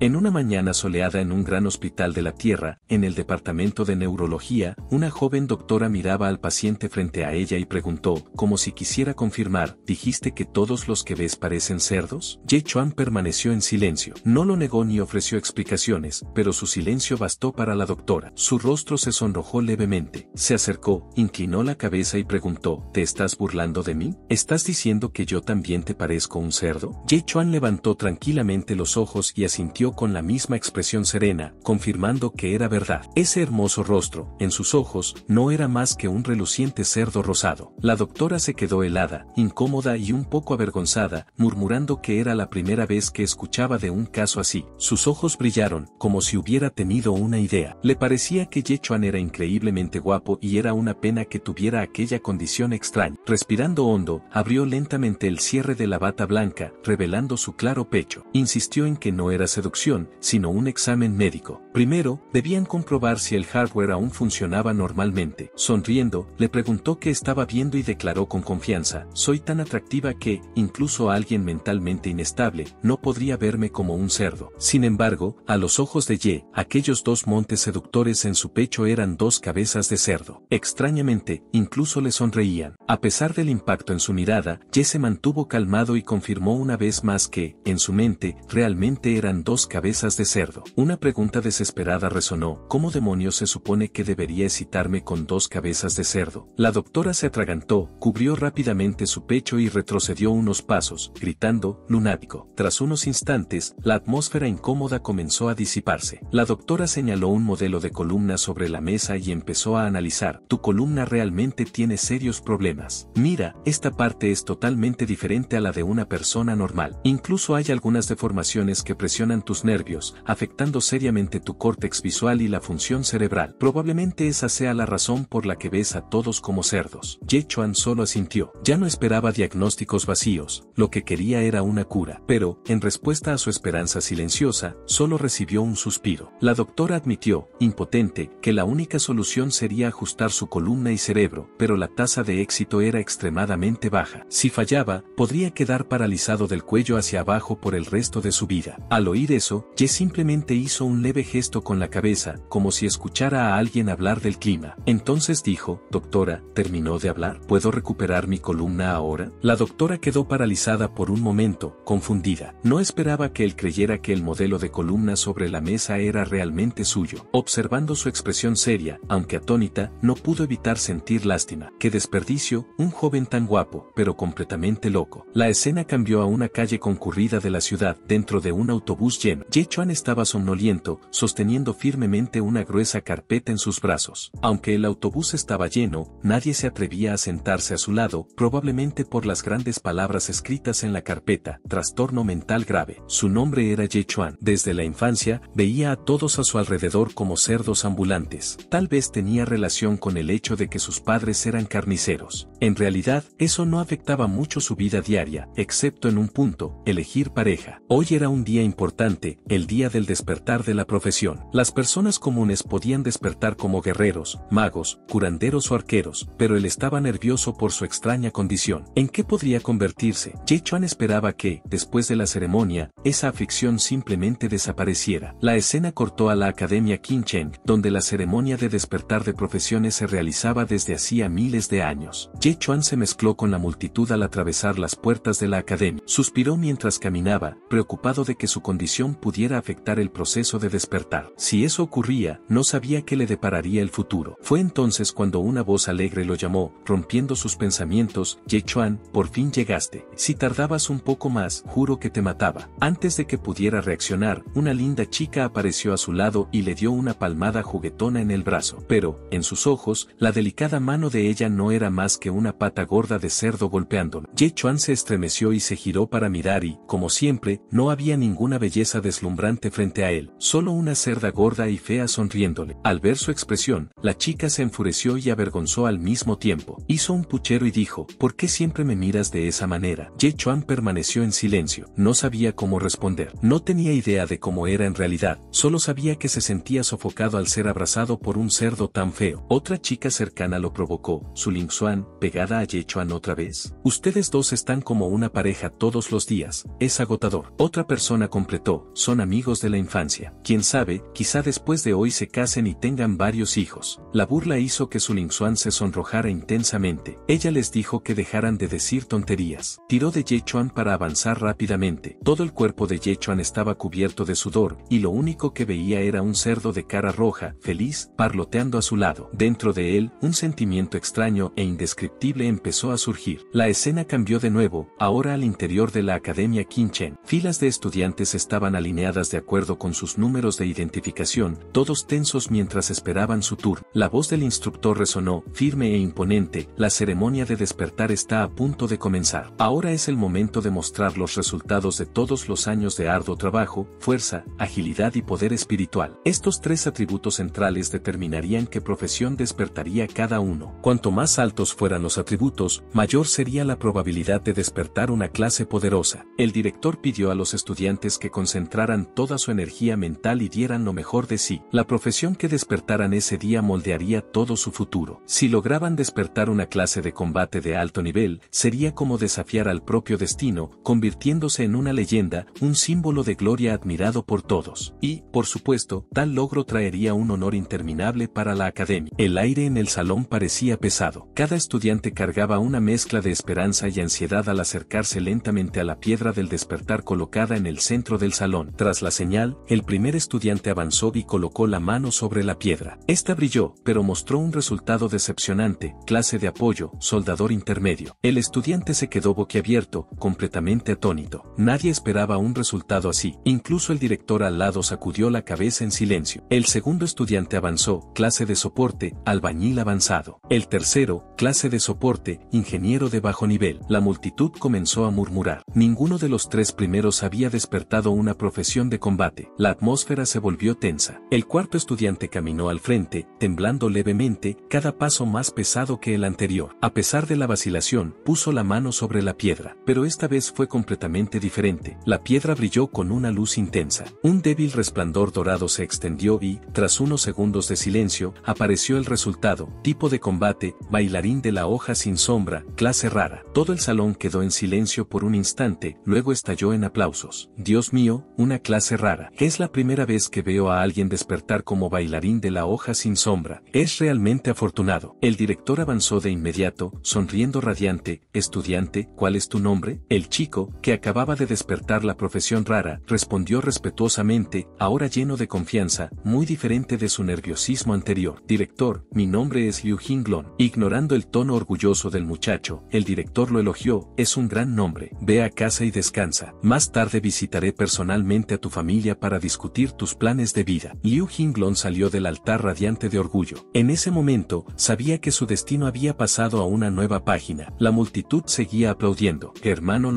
En una mañana soleada en un gran hospital de la Tierra, en el departamento de neurología, una joven doctora miraba al paciente frente a ella y preguntó, como si quisiera confirmar, ¿dijiste que todos los que ves parecen cerdos? Ye Chuan permaneció en silencio. No lo negó ni ofreció explicaciones, pero su silencio bastó para la doctora. Su rostro se sonrojó levemente. Se acercó, inclinó la cabeza y preguntó, ¿te estás burlando de mí? ¿Estás diciendo que yo también te parezco un cerdo? Ye Chuan levantó tranquilamente los ojos y asintió con la misma expresión serena, confirmando que era verdad. Ese hermoso rostro, en sus ojos, no era más que un reluciente cerdo rosado. La doctora se quedó helada, incómoda y un poco avergonzada, murmurando que era la primera vez que escuchaba de un caso así. Sus ojos brillaron, como si hubiera tenido una idea. Le parecía que Ye Chuan era increíblemente guapo y era una pena que tuviera aquella condición extraña. Respirando hondo, abrió lentamente el cierre de la bata blanca, revelando su claro pecho. Insistió en que no era seducción, sino un examen médico. Primero, debían comprobar si el hardware aún funcionaba normalmente. Sonriendo, le preguntó qué estaba viendo y declaró con confianza, soy tan atractiva que, incluso alguien mentalmente inestable, no podría verme como un cerdo. Sin embargo, a los ojos de Ye, aquellos dos montes seductores en su pecho eran dos cabezas de cerdo. Extrañamente, incluso le sonreían. A pesar del impacto en su mirada, Ye se mantuvo calmado y confirmó una vez más que, en su mente, realmente eran dos cabezas de cerdo. Una pregunta desesperada resonó, ¿cómo demonios se supone que debería excitarme con dos cabezas de cerdo? La doctora se atragantó, cubrió rápidamente su pecho y retrocedió unos pasos, gritando, lunático. Tras unos instantes, la atmósfera incómoda comenzó a disiparse. La doctora señaló un modelo de columna sobre la mesa y empezó a analizar, tu columna realmente tiene serios problemas. Mira, esta parte es totalmente diferente a la de una persona normal. Incluso hay algunas deformaciones que presionan tus nervios, afectando seriamente tu córtex visual y la función cerebral. Probablemente esa sea la razón por la que ves a todos como cerdos. Ye Chuan solo asintió. Ya no esperaba diagnósticos vacíos, lo que quería era una cura. Pero, en respuesta a su esperanza silenciosa, solo recibió un suspiro. La doctora admitió, impotente, que la única solución sería ajustar su columna y cerebro, pero la tasa de éxito era extremadamente baja. Si fallaba, podría quedar paralizado del cuello hacia abajo por el resto de su vida. Al oír eso, Ye simplemente hizo un leve gesto con la cabeza, como si escuchara a alguien hablar del clima. Entonces dijo, doctora, ¿terminó de hablar? ¿Puedo recuperar mi columna ahora? La doctora quedó paralizada por un momento, confundida. No esperaba que él creyera que el modelo de columna sobre la mesa era realmente suyo. Observando su expresión seria, aunque atónita, no pudo evitar sentir lástima. ¡Qué desperdicio! Un joven tan guapo, pero completamente loco. La escena cambió a una calle concurrida de la ciudad, dentro de un autobús lleno. Ye Chuan estaba somnoliento, sosteniendo firmemente una gruesa carpeta en sus brazos. Aunque el autobús estaba lleno, nadie se atrevía a sentarse a su lado, probablemente por las grandes palabras escritas en la carpeta, trastorno mental grave. Su nombre era Ye Chuan. Desde la infancia, veía a todos a su alrededor como cerdos ambulantes. Tal vez tenía relación con el hecho de que sus padres eran carniceros. En realidad, eso no afectaba mucho su vida diaria, excepto en un punto, elegir pareja. Hoy era un día importante, el día del despertar de la profesión. Las personas comunes podían despertar como guerreros, magos, curanderos o arqueros, pero él estaba nervioso por su extraña condición. ¿En qué podría convertirse? Ye Chuan esperaba que, después de la ceremonia, esa aflicción simplemente desapareciera. La escena cortó a la Academia Qingcheng, donde la ceremonia de despertar de profesiones se realizaba desde hacía miles de años. Ye Chuan se mezcló con la multitud al atravesar las puertas de la academia. Suspiró mientras caminaba, preocupado de que su condición pudiera afectar el proceso de despertar. Si eso ocurría, no sabía qué le depararía el futuro. Fue entonces cuando una voz alegre lo llamó, rompiendo sus pensamientos, Ye Chuan, por fin llegaste. Si tardabas un poco más, juro que te mataba. Antes de que pudiera reaccionar, una linda chica apareció a su lado y le dio una palmada juguetona en el brazo. Pero, en sus ojos, la delicada mano de ella no era más que una pata gorda de cerdo golpeándolo. Ye Chuan se estremeció y se giró para mirar y, como siempre, no había ninguna belleza deslumbrante frente a él, solo una cerda gorda y fea sonriéndole. Al ver su expresión, la chica se enfureció y avergonzó al mismo tiempo. Hizo un puchero y dijo, ¿por qué siempre me miras de esa manera? Ye Chuan permaneció en silencio. No sabía cómo responder. No tenía idea de cómo era en realidad, solo sabía que se sentía sofocado al ser abrazado por un cerdo tan feo. Otra chica cercana lo provocó, Su Ling Xuan, pegada a Ye Chuan otra vez. Ustedes dos están como una pareja todos los días, es agotador. Otra persona completó, son amigos de la infancia. Quién sabe, quizá después de hoy se casen y tengan varios hijos. La burla hizo que Su Lingxuan se sonrojara intensamente. Ella les dijo que dejaran de decir tonterías. Tiró de Ye Chuan para avanzar rápidamente. Todo el cuerpo de Ye Chuan estaba cubierto de sudor, y lo único que veía era un cerdo de cara roja, feliz, parloteando a su lado. Dentro de él, un sentimiento extraño e indescriptible empezó a surgir. La escena cambió de nuevo, ahora al interior de la Academia Qingchen. Filas de estudiantes estaban alineadas de acuerdo con sus números de identificación, todos tensos mientras esperaban su turno. La voz del instructor resonó, firme e imponente: la ceremonia de despertar está a punto de comenzar. Ahora es el momento de mostrar los resultados de todos los años de arduo trabajo, fuerza, agilidad y poder espiritual. Estos tres atributos centrales determinarían qué profesión despertaría cada uno. Cuanto más altos fueran los atributos, mayor sería la probabilidad de despertar una clase poderosa. El director pidió a los estudiantes que concentraran toda su energía mental y dieran lo mejor de sí. La profesión que despertaran ese día moldearía todo su futuro. Si lograban despertar una clase de combate de alto nivel, sería como desafiar al propio destino, convirtiéndose en una leyenda, un símbolo de gloria admirado por todos. Y, por supuesto, tal logro traería un honor interminable para la academia. El aire en el salón parecía pesado. Cada estudiante cargaba una mezcla de esperanza y ansiedad al acercarse lentamente a la piedra del despertar colocada en el centro del salón. Tras la señal, el primer estudiante avanzó y colocó la mano sobre la piedra. Esta brilló, pero mostró un resultado decepcionante: clase de apoyo, soldador intermedio. El estudiante se quedó boquiabierto, completamente atónito. Nadie esperaba un resultado así. Incluso el director al lado sacudió la cabeza en silencio. El segundo estudiante avanzó: clase de soporte, albañil avanzado. El tercero, clase de soporte, ingeniero de bajo nivel. La multitud comenzó a murmurar. Ninguno de los tres primeros había despertado una profesión de combate. La atmósfera se volvió tensa. El cuarto estudiante caminó al frente, temblando levemente, cada paso más pesado que el anterior. A pesar de la vacilación, puso la mano sobre la piedra. Pero esta vez fue completamente diferente. La piedra brilló con una luz intensa. Un débil resplandor dorado se extendió y, tras unos segundos de silencio, apareció el resultado: tipo de combate, bailarín de la hoja sin sombra, clase rara. Todo el salón quedó en silencio por un instante, luego estalló en aplausos. Dios mío, una clase rara. Es la primera vez que veo a alguien despertar como bailarín de la hoja sin sombra. Es realmente afortunado. El director avanzó de inmediato, sonriendo radiante. Estudiante, ¿cuál es tu nombre? El chico, que acababa de despertar la profesión rara, respondió respetuosamente, ahora lleno de confianza, muy diferente de su nerviosismo anterior. Director, mi nombre es Liu Jinglong. Ignorando el tono orgulloso del muchacho, el director lo elogió: es un gran nombre. Ve a casa y descansa. Más tarde visitaré personalmente a tu familia para discutir tus planes de vida. Liu Jinglong salió del altar radiante de orgullo. En ese momento, sabía que su destino había pasado a una nueva página. La multitud seguía aplaudiendo. Hermano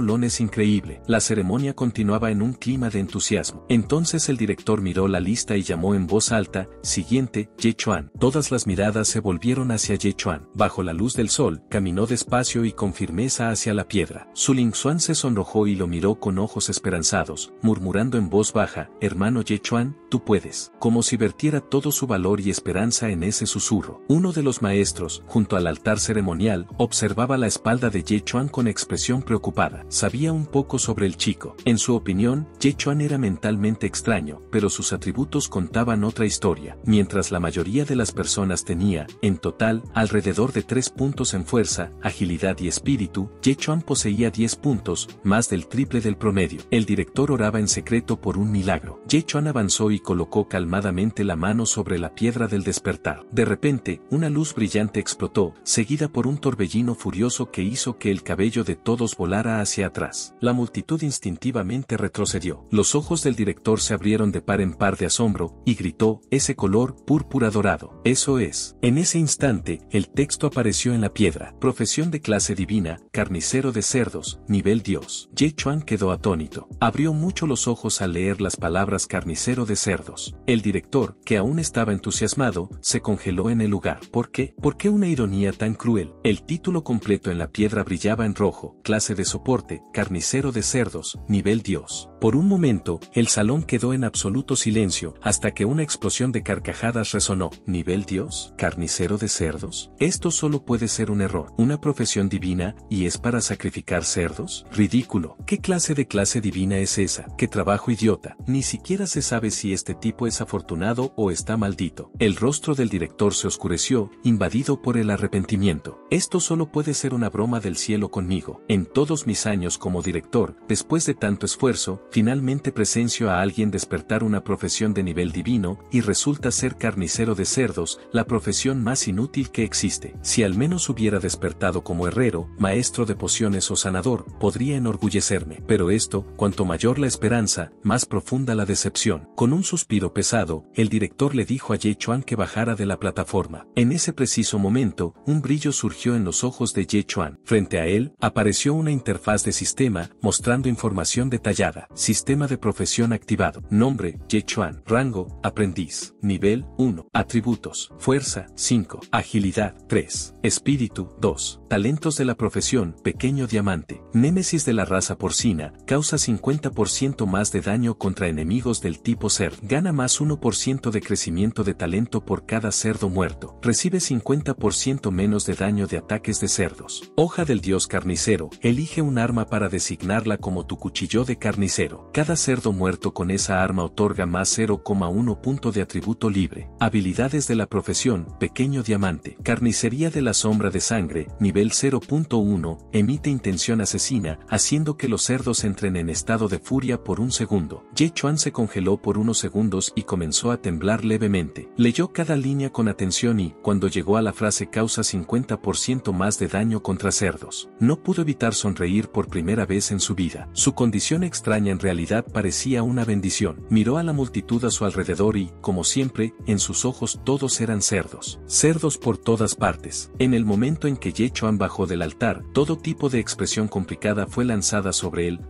Lon es increíble. La ceremonia continuaba en un clima de entusiasmo. Entonces el director miró la lista y llamó en voz alta: siguiente, Ye Chuan. Todas las miradas se volvieron hacia Ye Chuan. Bajo la luz del sol, caminó despacio y con firmeza hacia la piedra. Su Lingxuan se sonrojó y lo miró con ojos esperanzados, murmurando en voz baja: hermano Ye Chuan, tú puedes. Como si vertiera todo su valor y esperanza en ese susurro. Uno de los maestros, junto al altar ceremonial, observaba la espalda de Ye Chuan con expresión preocupada. Sabía un poco sobre el chico. En su opinión, Ye Chuan era mentalmente extraño, pero sus atributos contaban otra historia. Mientras la mayoría de las personas tenía, en total, alrededor de 3 puntos en fuerza, agilidad y espíritu, Ye Chuan poseía 10 puntos, más del triple del promedio. El director oraba en secreto por un milagro. Ye Chuan avanzó y colocó calmadamente la mano sobre la piedra del despertar. De repente, una luz brillante explotó, seguida por un torbellino furioso que hizo que el cabello de todos volara hacia atrás. La multitud instintivamente retrocedió. Los ojos del director se abrieron de par en par de asombro, y gritó: ese color, púrpura dorado. Eso es. En ese instante, el texto apareció en la piedra: profesión de clase divina, carnicero de cerdos, nivel Dios. Ye Chuan quedó atónito. Abrió mucho los ojos al leer las palabras carnicero de cerdos. El director, que aún estaba entusiasmado, se congeló en el lugar. ¿Por qué? ¿Por qué una ironía tan cruel? El título completo en la piedra brillaba en rojo: clase de soporte, carnicero de cerdos, nivel Dios. Por un momento, el salón quedó en absoluto silencio, hasta que una explosión de carcajadas resonó. ¿Nivel Dios? ¿Carnicero de cerdos? Esto solo puede ser un error. ¿Una profesión divina, y es para sacrificar cerdos? Ridículo. ¿Qué clase divina es esa? ¿Qué trabajo idiota? Ni siquiera se sabe si este tipo es afortunado o está maldito. El rostro del director se oscureció, invadido por el arrepentimiento. Esto solo puede ser una broma del cielo conmigo. En todos mis años como director, después de tanto esfuerzo, finalmente presencio a alguien despertar una profesión de nivel divino, y resulta ser carnicero de cerdos, la profesión más inútil que existe. Si al menos hubiera despertado como herrero, maestro de pociones o sanador, podría enorgullecerme. Pero esto, cuanto mayor la esperanza, más profunda la decepción. Con un suspiro pesado, el director le dijo a Ye Chuan que bajara de la plataforma. En ese preciso momento, un brillo surgió en los ojos de Ye Chuan. Frente a él, apareció una interfaz de sistema, mostrando información detallada. Sistema de profesión activado. Nombre, Ye Chuan. Rango, aprendiz. Nivel, 1. Atributos. Fuerza, 5. Agilidad, 3. Espíritu, 2. Talentos de la profesión, pequeño diamante. Némesis de la raza porcina, causa 50% más de daño contra enemigos del tipo cerdo. Gana más 1% de crecimiento de talento por cada cerdo muerto. Recibe 50% menos de daño de ataques de cerdos. Hoja del dios carnicero, elige un arma para designarla como tu cuchillo de carnicero. Cada cerdo muerto con esa arma otorga más 0,1 punto de atributo libre. Habilidades de la profesión, pequeño diamante. Carnicería de la sombra de sangre, nivel 0.1, emite intención asesina, haciendo que los cerdos entren en estado de furia por un segundo. Ye Chuan se congeló por unos segundos y comenzó a temblar levemente. Leyó cada línea con atención y, cuando llegó a la frase causa 50% más de daño contra cerdos, no pudo evitar sonreír por primera vez en su vida. Su condición extraña en realidad parecía una bendición. Miró a la multitud a su alrededor y, como siempre, en sus ojos todos eran cerdos. Cerdos por todas partes. En el momento en que Ye Chuan bajó del altar, todo tipo de expresión complicada fue lanzada sobre él: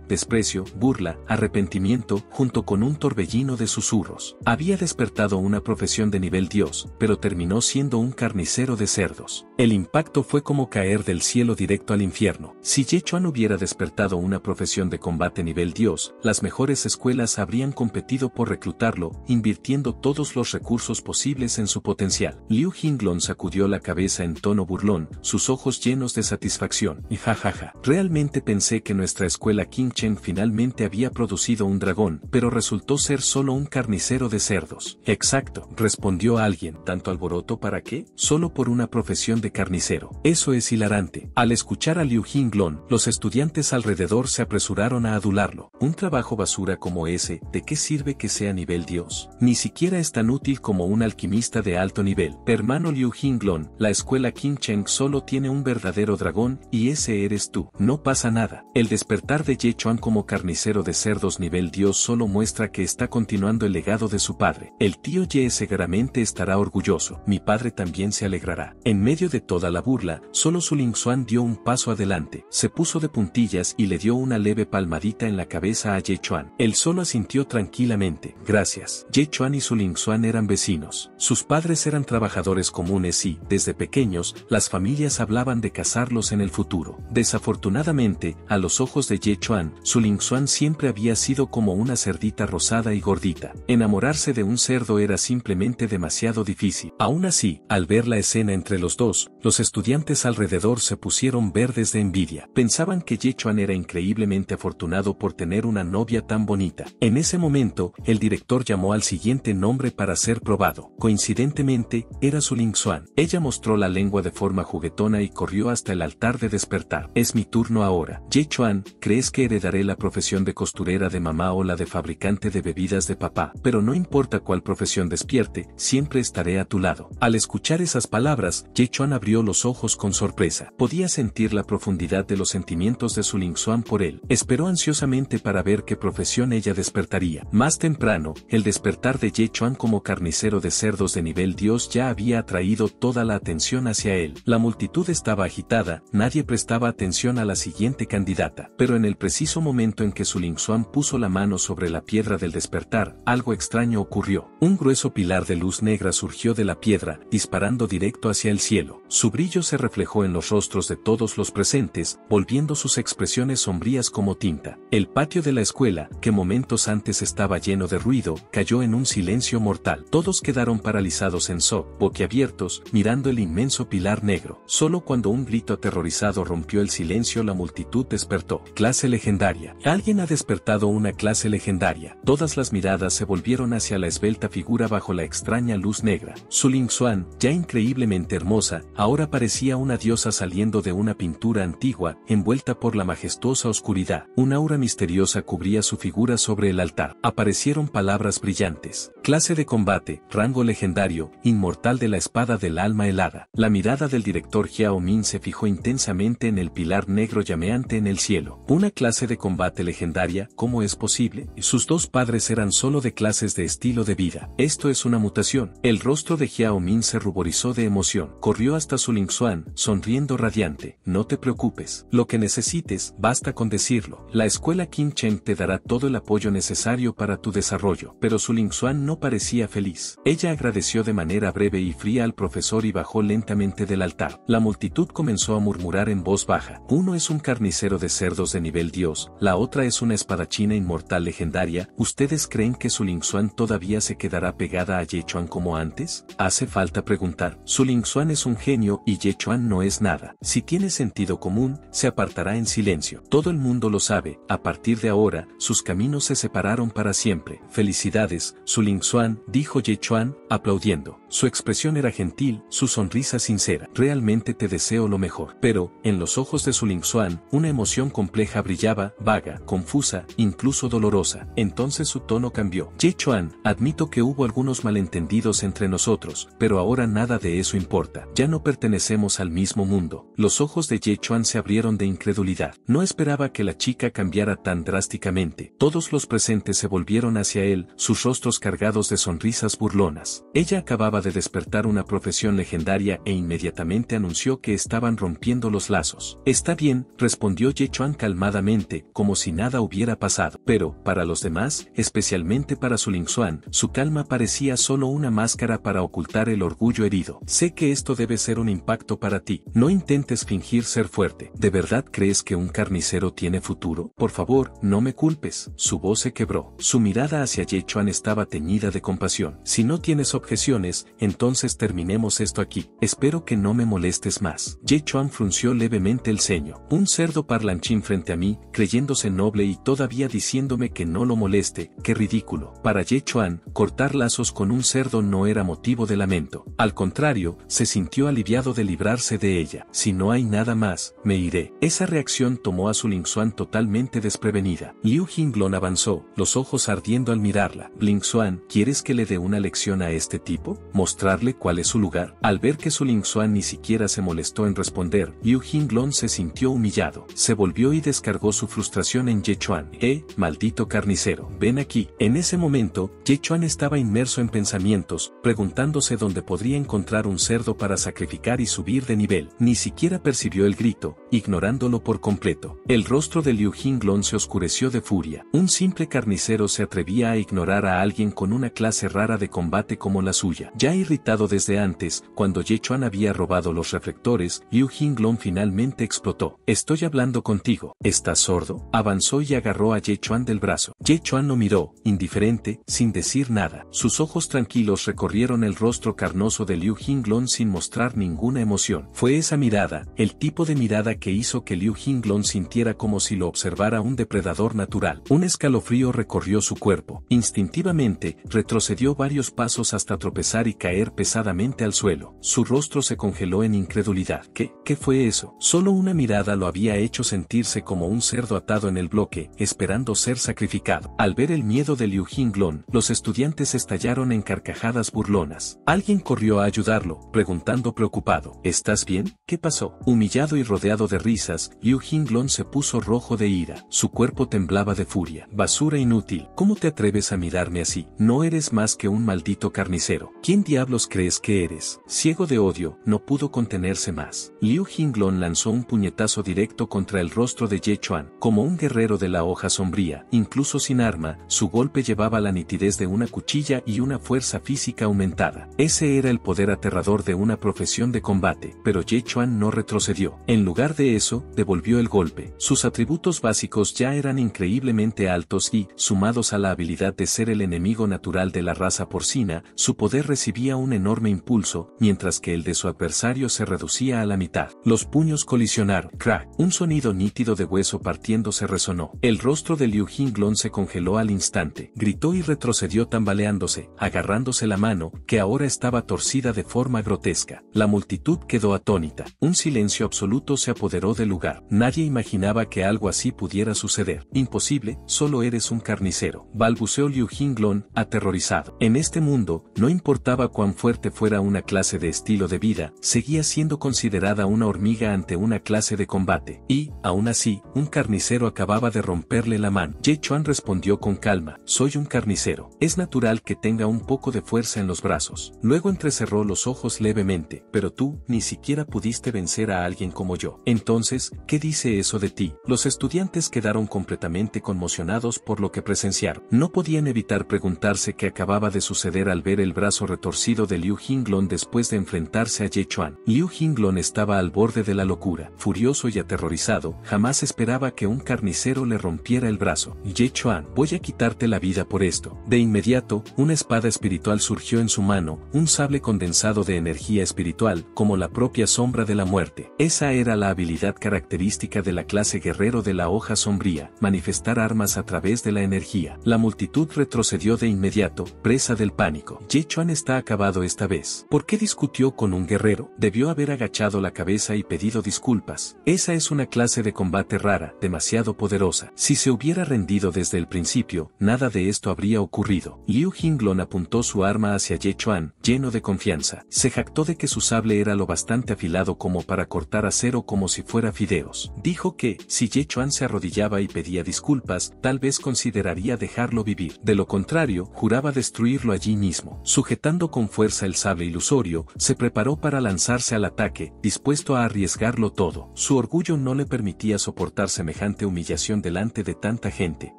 desprecio, burla, arrepentimiento, junto con un torbellino de susurros. Había despertado una profesión de nivel Dios, pero terminó siendo un carnicero de cerdos. El impacto fue como caer del cielo directo al infierno. Si Ye Chuan hubiera despertado una profesión de combate nivel Dios, las mejores escuelas habrían competido por reclutarlo, invirtiendo todos los recursos posibles en su potencial. Liu Jinglong sacudió la cabeza en tono burlón, sus ojos llenos de satisfacción. Y jajaja, realmente pensé que nuestra escuela Qingchen finalmente había producido un dragón, pero resultó ser solo un carnicero de cerdos. Exacto, respondió alguien. ¿Tanto alboroto para qué? Solo por una profesión de carnicero. Eso es hilarante. Al escuchar a Liu Jinglong, los estudiantes alrededor se apresuraron a adularlo. Un trabajo basura como ese, ¿de qué sirve que sea nivel Dios? Ni siquiera es tan útil como un alquimista de alto nivel. Hermano Liu Jinglong, la escuela Qingchen solo tiene un verdadero dragón, y ese eres tú. No pasa nada. El despertar de Ye Chuan como carnicero de cerdos nivel Dios solo muestra que está continuando el legado de su padre. El tío Ye seguramente estará orgulloso. Mi padre también se alegrará. En medio de toda la burla, solo Su Lingxuan dio un paso adelante. Se puso de puntillas y le dio una leve palmadita en la cabeza a Ye Chuan. Él solo asintió tranquilamente. Gracias. Ye Chuan y Su Lingxuan eran vecinos. Sus padres eran trabajadores comunes y, desde pequeños, las familias hablaban de casarlos en el futuro. Desafortunadamente, a los ojos de Ye Chuan, Su Lingxuan siempre había sido como una cerdita rosada y gordita. Enamorarse de un cerdo era simplemente demasiado difícil. Aún así, al ver la escena entre los dos, los estudiantes alrededor se pusieron verdes de envidia. Pensaban que Ye Chuan era increíblemente afortunado por tener una novia tan bonita. En ese momento, el director llamó al siguiente nombre para ser probado. Coincidentemente, era Su Lingxuan. Ella mostró la lengua de forma juguetona y corrió hasta el altar de despertar. Es mi turno ahora. Ye Chuan, ¿crees que heredaré la profesión de costurera de mamá o la de fabricante de bebidas de papá? Pero no importa cuál profesión despierte, siempre estaré a tu lado. Al escuchar esas palabras, Ye Chuan abrió los ojos con sorpresa. Podía sentir la profundidad de los sentimientos de Su Lingxuan por él. Esperó ansiosamente para ver qué profesión ella despertaría. Más temprano, el despertar de Ye Chuan como carnicero de cerdos de nivel Dios ya había atraído toda la atención hacia él. La multitud estaba agitada, nadie prestaba atención a la siguiente candidata. Pero en el preciso momento en que Su Lingxuan puso la mano sobre la piedra del despertar, algo extraño ocurrió. Un grueso pilar de luz negra surgió de la piedra, disparando directo hacia el cielo. Su brillo se reflejó en los rostros de todos los presentes, volviendo sus expresiones sombrías como tinta. El patio de la escuela, que momentos antes estaba lleno de ruido, cayó en un silencio mortal. Todos quedaron paralizados en shock, boquiabiertos, mirando el inmenso pilar negro. Solo cuando un grito aterrorizado rompió el silencio la multitud despertó. Clase legendaria. Alguien ha despertado una clase legendaria. Todas las miradas se volvieron hacia la esbelta figura bajo la extraña luz negra. Su Ling Xuan, ya increíblemente hermosa, ahora parecía una diosa saliendo de una pintura antigua, envuelta por la majestuosa oscuridad. Un aura misteriosa cubría su figura sobre el altar. Aparecieron palabras brillantes. Clase de combate, rango legendario, inmortal de la espada del alma helada. La mirada del director Jiao Min se fijó intensamente en el pilar negro llameante en el cielo. Una clase de combate legendaria, ¿cómo es posible? Sus dos padres eran solo de clases de estilo de vida. Esto es una mutación. El rostro de Jiao Min se ruborizó de emoción. Corrió hasta su Ling Xuan, sonriendo radiante. No te preocupes. Lo que necesites, basta con decirlo. La escuela Qin Cheng te dará todo el apoyo necesario para tu desarrollo. Pero su Ling Xuan no parecía feliz. Ella agradeció de manera breve y fría al profesor y bajó lentamente del altar. La multitud comenzó a murmurar en voz baja. Uno es un carnicero de cerdos de nivel dios, la otra es una espadachina inmortal legendaria. ¿Ustedes creen que su Ling Xuan todavía se quedará pegada a Ye Chuan como antes? Hace falta preguntar. Su Ling Xuan es un genio y Ye Chuan no es nada. Si tiene sentido común, se apartará en silencio. Todo el mundo lo sabe. A partir de ahora, sus caminos se separaron para siempre. Felicidades, su Ling Xuan, dijo Ye Chuan, aplaudiendo. Su expresión era gentil, su sonrisa sincera. Realmente te deseo lo mejor. Pero, en los ojos de su Ling Xuan, una emoción compleja brillaba, vaga, confusa, incluso dolorosa. Entonces su tono cambió. Ye Chuan, admito que hubo algunos malentendidos entre nosotros, pero ahora nada de eso importa. Ya no pertenecemos al mismo mundo. Los ojos de Ye Chuan se abrieron de incredulidad. No esperaba que la chica cambiara tan drásticamente. Todos los presentes se volvieron hacia él, sus rostros cargados de sonrisas burlonas. Ella acababa de despertar una profesión legendaria e inmediatamente anunció que estaban rompiendo los lazos. Está bien, respondió Ye Chuan calmadamente, como si nada hubiera pasado. Pero, para los demás, especialmente para su Ling Xuan, su calma parecía solo una máscara para ocultar el orgullo herido. Sé que esto debe ser un impacto para ti. No intentes fingir ser fuerte. ¿De verdad crees que un carnicero tiene futuro? Por favor, no me culpes. Su voz se quebró. Su mirada hacia Ye Chuan estaba teñida de compasión. Si no tienes objeciones, entonces terminemos esto aquí. Espero que no me molestes más. Ye Chuan frunció levemente el ceño. Un cerdo parlanchín frente a mí, creyéndose noble y todavía diciéndome que no lo moleste, qué ridículo. Para Ye Chuan, cortar lazos con un cerdo no era motivo de lamento. Al contrario, se sintió aliviado de librarse de ella. Si no hay nada más, me iré. Esa reacción tomó a su Ling Xuan totalmente desprevenida. Liu Jinglong avanzó, los ojos ardiendo al mirarla. Ling Xuan, ¿quieres que le dé una lección a este tipo? ¿Mostrarle cuál es su lugar? Al ver que su Ling Xuan ni siquiera se molestó en responder, Liu Jinglong se sintió humillado. Se volvió y descargó su frustración en Ye Chuan. Maldito carnicero, ven aquí. En ese momento, Ye Chuan estaba inmerso en pensamientos, preguntándose dónde podría encontrar un cerdo para sacrificar y subir de nivel. Ni siquiera percibió el grito, ignorándolo por completo. El rostro de Liu Jinglong se oscureció de furia. Un simple carnicero se atrevía a ignorar a alguien con una clase rara de combate como la suya. Ya irritado desde antes, cuando Ye Chuan había robado los reflectores, Liu Jinglong finalmente explotó. Estoy hablando contigo. ¿Estás sordo? Avanzó y agarró a Ye Chuan del brazo. Ye Chuan lo miró, indiferente, sin decir nada. Sus ojos tranquilos recorrieron el rostro carnoso de Liu Jinglong sin mostrar ninguna emoción. Fue esa mirada, el tipo de mirada que hizo que Liu Jinglong sintiera como si lo observara un depredador natural. Un escalofrío recorrió su cuerpo. Instintivamente, retrocedió varios pasos hasta tropezar y caer pesadamente al suelo. Su rostro se congeló en incredulidad. ¿Qué fue eso? Solo una mirada lo había hecho sentirse como un cerdo atado en el bloque, esperando ser sacrificado. Al ver el miedo de Liu Jinglong, los estudiantes estallaron en carcajadas burlonas. Alguien corrió a ayudarlo, preguntando preocupado, ¿estás bien? ¿Qué pasó? Humillado y rodeado de risas, Liu Jinglong se puso rojo de ira. Su cuerpo temblaba de furia. Basura inútil. ¿Cómo te atreves a mirarme así? No No eres más que un maldito carnicero. ¿Quién diablos crees que eres? Ciego de odio, no pudo contenerse más. Liu Jinglong lanzó un puñetazo directo contra el rostro de Ye Chuan. Como un guerrero de la hoja sombría, incluso sin arma, su golpe llevaba la nitidez de una cuchilla y una fuerza física aumentada. Ese era el poder aterrador de una profesión de combate, pero Ye Chuan no retrocedió. En lugar de eso, devolvió el golpe. Sus atributos básicos ya eran increíblemente altos y, sumados a la habilidad de ser el enemigo natural de la raza porcina, su poder recibía un enorme impulso, mientras que el de su adversario se reducía a la mitad. Los puños colisionaron. Crack. Un sonido nítido de hueso partiéndose resonó. El rostro de Liu Jinglong se congeló al instante. Gritó y retrocedió tambaleándose, agarrándose la mano, que ahora estaba torcida de forma grotesca. La multitud quedó atónita. Un silencio absoluto se apoderó del lugar. Nadie imaginaba que algo así pudiera suceder. Imposible, solo eres un carnicero, balbuceó Liu Jinglong, aterrorizado. En este mundo, no importaba cuán fuerte fuera una clase de estilo de vida, seguía siendo considerada una hormiga ante una clase de combate, y, aún así, un carnicero acababa de romperle la mano. Ye Chuan respondió con calma, soy un carnicero. Es natural que tenga un poco de fuerza en los brazos. Luego entrecerró los ojos levemente, pero tú, ni siquiera pudiste vencer a alguien como yo. Entonces, ¿qué dice eso de ti? Los estudiantes quedaron completamente conmocionados por lo que presenciaron. No podían evitar preguntarse qué acababa de suceder al ver el brazo retorcido de Liu Jinglong después de enfrentarse a Ye Chuan. Liu Jinglong estaba al borde de la locura. Furioso y aterrorizado, jamás esperaba que un carnicero le rompiera el brazo. Ye Chuan, voy a quitarte la vida por esto. De inmediato, una espada espiritual surgió en su mano, un sable condensado de energía espiritual, como la propia sombra de la muerte. Esa era la habilidad característica de la clase guerrero de la hoja sombría, manifestar armas a través de la energía. La multitud retrocedió de inmediato, presa del pánico. Ye Chuan está acabado esta vez. ¿Por qué discutió con un guerrero? Debió haber agachado la cabeza y pedido disculpas. Esa es una clase de combate rara, demasiado poderosa. Si se hubiera rendido desde el principio, nada de esto habría ocurrido. Liu Jinglong apuntó su arma hacia Ye Chuan, lleno de confianza. Se jactó de que su sable era lo bastante afilado como para cortar acero como si fuera fideos. Dijo que, si Ye Chuan se arrodillaba y pedía disculpas, tal vez consideraría dejarlo vivir. De lo contrario, juraba destruirlo allí mismo. Sujetando con fuerza el sable ilusorio, se preparó para lanzarse al ataque, dispuesto a arriesgarlo todo. Su orgullo no le permitía soportar semejante humillación delante de tanta gente.